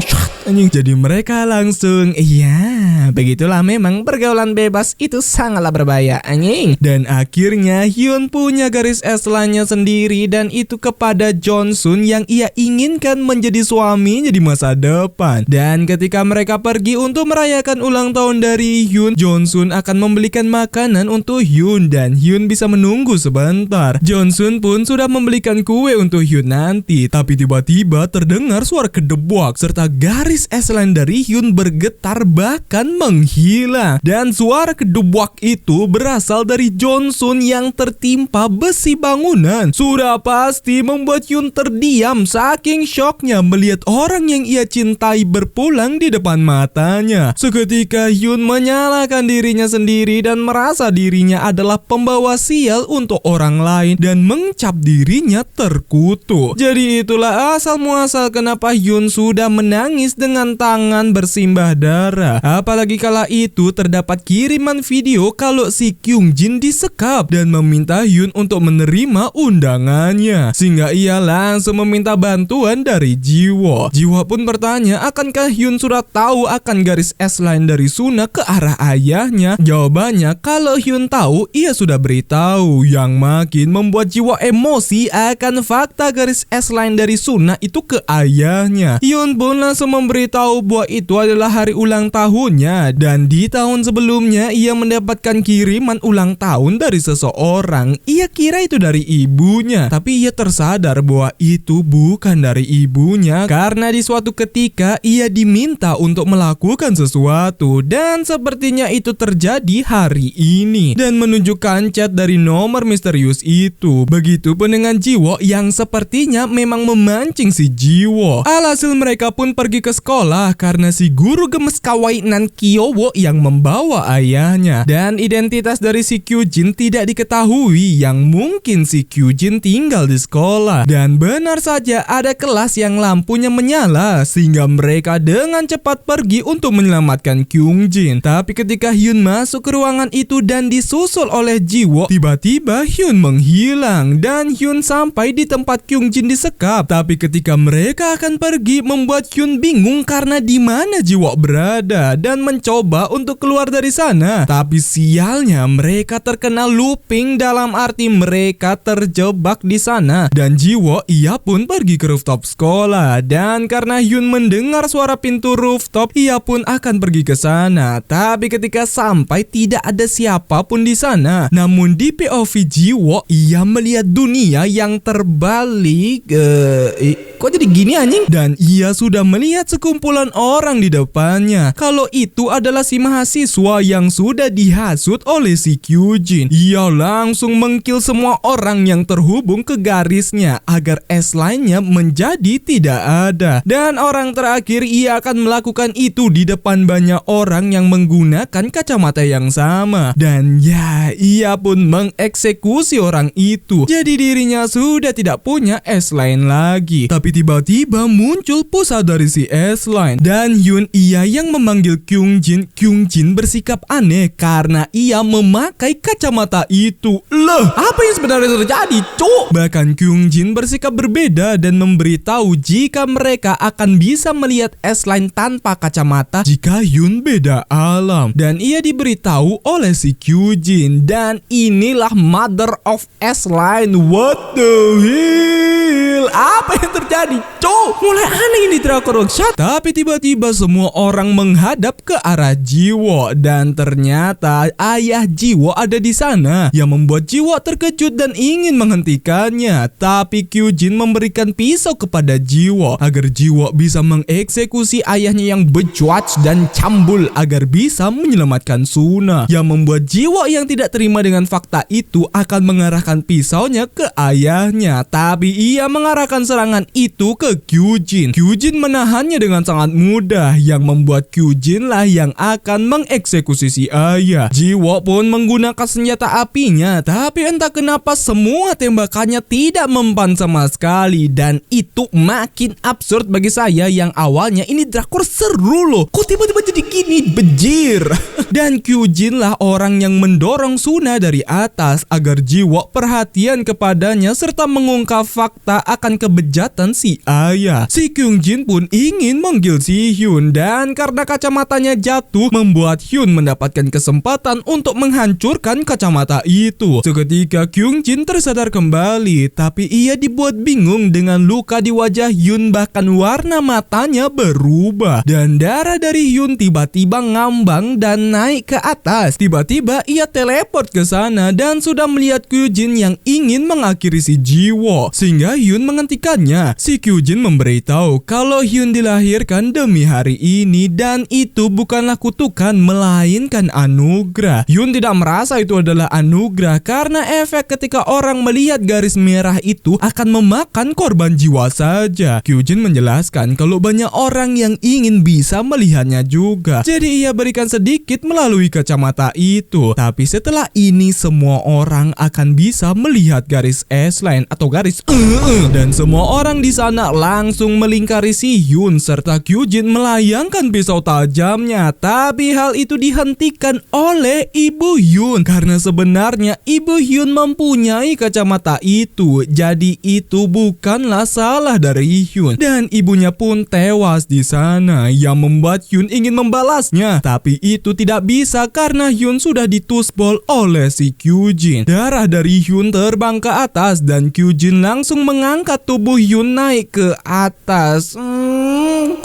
Jadi mereka langsung, iya begitulah, memang pergaulan bebas itu sangatlah berbahaya anjing. Dan akhirnya Hyun punya garis S-line-nya sendiri, dan itu kepada Johnsun yang ia inginkan menjadi suaminya di masa depan. Dan ketika mereka pergi untuk merayakan ulang tahun dari Hyun, Johnsun akan membelikan makanan untuk Hyun dan Hyun bisa menunggu sebentar. Johnsun pun sudah membelikan kue untuk Hyun nanti, tapi tiba-tiba terdengar suara kedebok serta garis S-line dari Hyun bergetar bahkan menghilang. Dan suara kedebok itu berasal dari Johnsun yang tertimpa besi bangunan. Sudah pasti membuat Hyun terdiam saking syoknya melihat orang yang ia cintai berpulang di depan matanya. Seketika Hyun menyalahkan dirinya sendiri dan merasa dirinya adalah pembawa sial untuk orang lain dan mengcap dirinya terkutuk. Jadi itulah asal muasal kenapa Hyun sudah menangis dengan tangan bersimbah darah. Apalagi kala itu terdapat kiriman video kalau si Kyungjin disekap dan meminta Hyun untuk menerima undangannya, sehingga ia langsung meminta bantuan dari Jiwo. Jiwo pun bertanya akankah Hyun sudah tahu akan garis S-line dari Suna ke arah ayahnya. Jawabannya kalau Hyun tahu ia sudah beritahu, yang makin membuat Jiwo emosi akan fakta garis S-line dari Suna itu ke ayahnya. Hyun pun langsung memberitahu bahwa itu adalah hari ulang tahunnya, dan di tahun sebelumnya ia mendapatkan kiriman ulang tahun dari seseorang. Ia kira itu dari ibunya, tapi ia tersadar bahwa itu bukan dari ibunya karena di suatu ketika ia diminta untuk melakukan sesuatu, dan sepertinya itu terjadi hari ini dan menunjukkan chat dari nomor misterius itu. Begitupun dengan Jiwo yang sepertinya memang memancing si Jiwo. Alhasil mereka pun pergi ke sekolah karena si guru gemes kawaii Nan Kyowo yang membawa ayahnya, dan identitas dari si Kyujin tidak diketahui, yang mungkin si Kyujin tinggal di sekolah. Dan benar saja ada kelas yang lampunya menyala sehingga mereka dengan cepat pergi untuk menyelamatkan Kyungjin. Tapi ketika Hyun masuk ke ruangan itu dan disusul oleh Jiwo, tiba-tiba Hyun menghilang dan Hyun sampai di tempat Kyungjin disekap. Tapi ketika mereka akan pergi membuat Hyun bingung karena di mana Jiwo berada dan mencoba untuk keluar dari sana. Tapi sialnya mereka terkena looping, dalam arti mereka terjebak di sana. Dan Jiwo ia pun pergi ke rooftop sekolah, dan karena Hyun mendengar suara pintu rooftop, ia pun akan pergi ke sana. Tapi ketika sampai tidak ada siapapun di sana. Namun di POV Jiwo ia melihat dunia yang terbalik. Kok jadi gini anjing? Dan ia sudah melihat sekumpulan orang di depannya. Kalau itu adalah si mahasiswa yang sudah dihasut oleh si Kyujin. Ia langsung mengkill semua orang yang terhubung ke garisnya agar S-line-nya menjadi tidak ada. Dan orang terakhir ia akan melakukan itu di depan banyak orang yang menggunakan kacamata yang sama. Dan ya, ia pun mengeksekusi orang itu. Jadi dirinya sudah tidak punya S-Line lagi. Tapi tiba-tiba muncul pusat dari si S-Line. Dan Hyun ia yang memanggil Kyungjin. Kyungjin bersikap aneh karena ia memakai kacamata itu. Loh, apa yang sebenarnya terjadi, cuk? Bahkan Kyungjin bersikap berbeda dan memberitahu jika mereka akan bisa melihat S-Line tanpa kacamata jika Hyun beda alam. Dan ia diberitahu oleh si Kyungjin. Dan inilah mother of S-Line. What the hell? Apa yang terjadi, cuk? Mulai aneh ini drakor workshop. Tapi tiba-tiba semua orang menghadap ke arah Jiwo. Dan ternyata ayah Jiwo ada di sana yang membuat Jiwo terkejut dan ingin menghentikannya. Tapi Kyungjin memberikan pisau kepada Jiwo agar Jiwo bisa mengeksekusi ayahnya yang bejwat dan cambul agar bisa menyelamatkan Suna. Yang membuat Jiwo yang tidak terima dengan fakta itu akan mengarahkan pisaunya ke ayahnya. Tapi ia mengarahkan serangan itu ke Kyungjin. Kyungjin menahannya dengan sangat mudah yang membuat Kyungjin lah yang akan mengeksekusi si ayah. Jiwo pun menggunakan senjata apinya, tapi entah kenapa semua tembakannya tidak mempan sama sekali. Dan itu makin absurd bagi saya yang awalnya ini drakor seru loh. Kok tiba-tiba jadi gini, bejir. Dan Kyungjin lah orang yang mendorong Suna dari atas agar Jiwo perhatian kepadanya serta mengungkap fakta akan kebejatan si ayah. Si Kyungjin pun ingin manggil si Hyun dan karena kacamatanya jatuh membuat Hyun mendapatkan kesempatan untuk menghancurkan kacamata itu. Seketika Kyungjin tersadar kembali, tapi ia dibuat bingung dengan luka di wajah Hyun, bahkan warna matanya berubah dan darah dari Hyun tiba-tiba ngambang dan naik ke atas. Tiba-tiba ia teleport ke sana dan sudah melihat Kyungjin yang ingin mengakhiri si Jiwo sehingga Hyun menghentikannya. Si Kyungjin memberitahu kalau Hyun dilahirkan demi hari ini dan itu bukanlah kutukan melainkan anugerah. Hyun tidak merasa itu adalah anugerah karena efek ketika orang melihat garis merah itu akan memakan korban jiwa saja. Kyungjin menjelaskan kalau banyak orang yang ingin bisa melihatnya juga. Jadi ia berikan sedikit melalui kacamata itu. Tapi setelah ini semua orang akan bisa melihat garis S-Line atau garis dan semua orang di sana langsung melingkari si Hyun serta Kyungjin melayangkan pisau tajamnya. Tapi hal itu dihentikan oleh ibu Hyun karena sebenarnya ibu Hyun mempunyai kacamata itu. Jadi itu bukanlah salah dari Hyun dan ibunya pun tewas di sana yang membuat Hyun ingin membalasnya. Tapi itu tidak bisa karena Hyun sudah ditusbol oleh si Kyungjin. Darah dari Hyun terbang ke atas dan Kyungjin langsung mengangkat tubuh Hyun naik ke atas.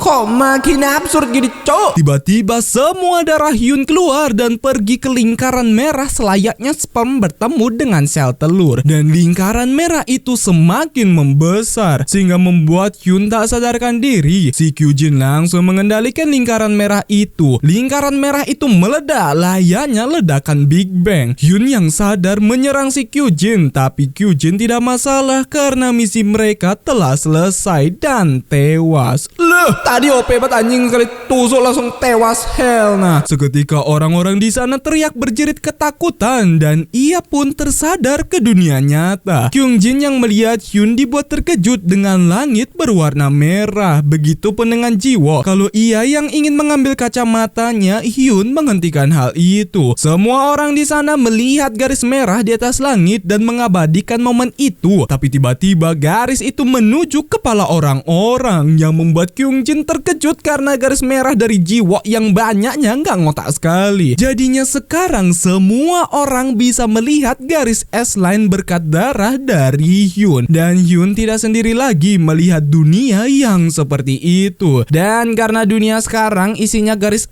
Kok makin absurd gini, cok? Tiba-tiba semua darah Hyun keluar dan pergi ke lingkaran merah selayaknya sperm bertemu dengan sel telur. Dan lingkaran merah itu semakin membesar sehingga membuat Hyun tak sadarkan diri. Si Kyungjin langsung mengendalikan lingkaran merah itu. Lingkaran merah itu meledak layaknya ledakan Big Bang. Hyun yang sadar menyerang si Kyungjin, tapi Kyungjin tidak masalah karena misi mereka telah selesai dan tewas. Loh, tadi OP banget anjing sekali tusuk langsung tewas, hell nah. Seketika orang-orang di sana teriak berjerit ketakutan dan ia pun tersadar ke dunia nyata. Kyungjin yang melihat Hyun dibuat terkejut dengan langit berwarna merah. Begitupun dengan Jiwo. Kalau ia yang ingin mengambil kacamatanya, Hyun menghentikan hal itu. Semua orang di sana melihat garis merah di atas langit dan mengabadikan momen itu. Tapi tiba-tiba garis itu menuju kepala orang-orang yang membuat Kyungjin terkejut karena garis merah dari Jiwo yang banyaknya nggak ngotak sekali. Jadinya sekarang semua orang bisa melihat garis S-Line berkat darah dari Hyun. Dan Hyun tidak sendiri lagi melihat dunia yang seperti itu. Dan karena dunia sekarang isinya garis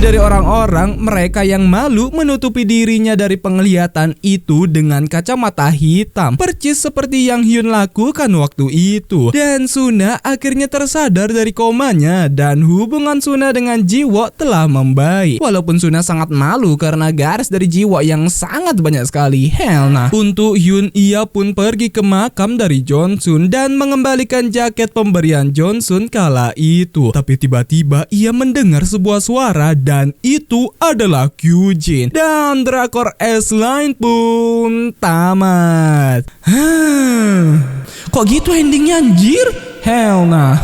dari orang-orang, mereka yang malu menutupi dirinya dari penglihatan itu dengan kacamata hitam. Percis seperti yang Hyun lakukan waktu itu. Dan Suna akhirnya tersadar dari komanya dan hubungan Suna dengan Jiwoo telah membaik. Walaupun Suna sangat malu karena garis dari Jiwoo yang sangat banyak sekali. Hell nah. Untuk Hyun, ia pun pergi ke makam dari Jongsun dan mengembalikan jaket pemberian Jongsun kala itu. Tapi tiba-tiba ia mendengar sebuah suara dan itu adalah Kyujin. Dan drakor S-Line pun tamat. Kok gitu endingnya anjir? Hell nah.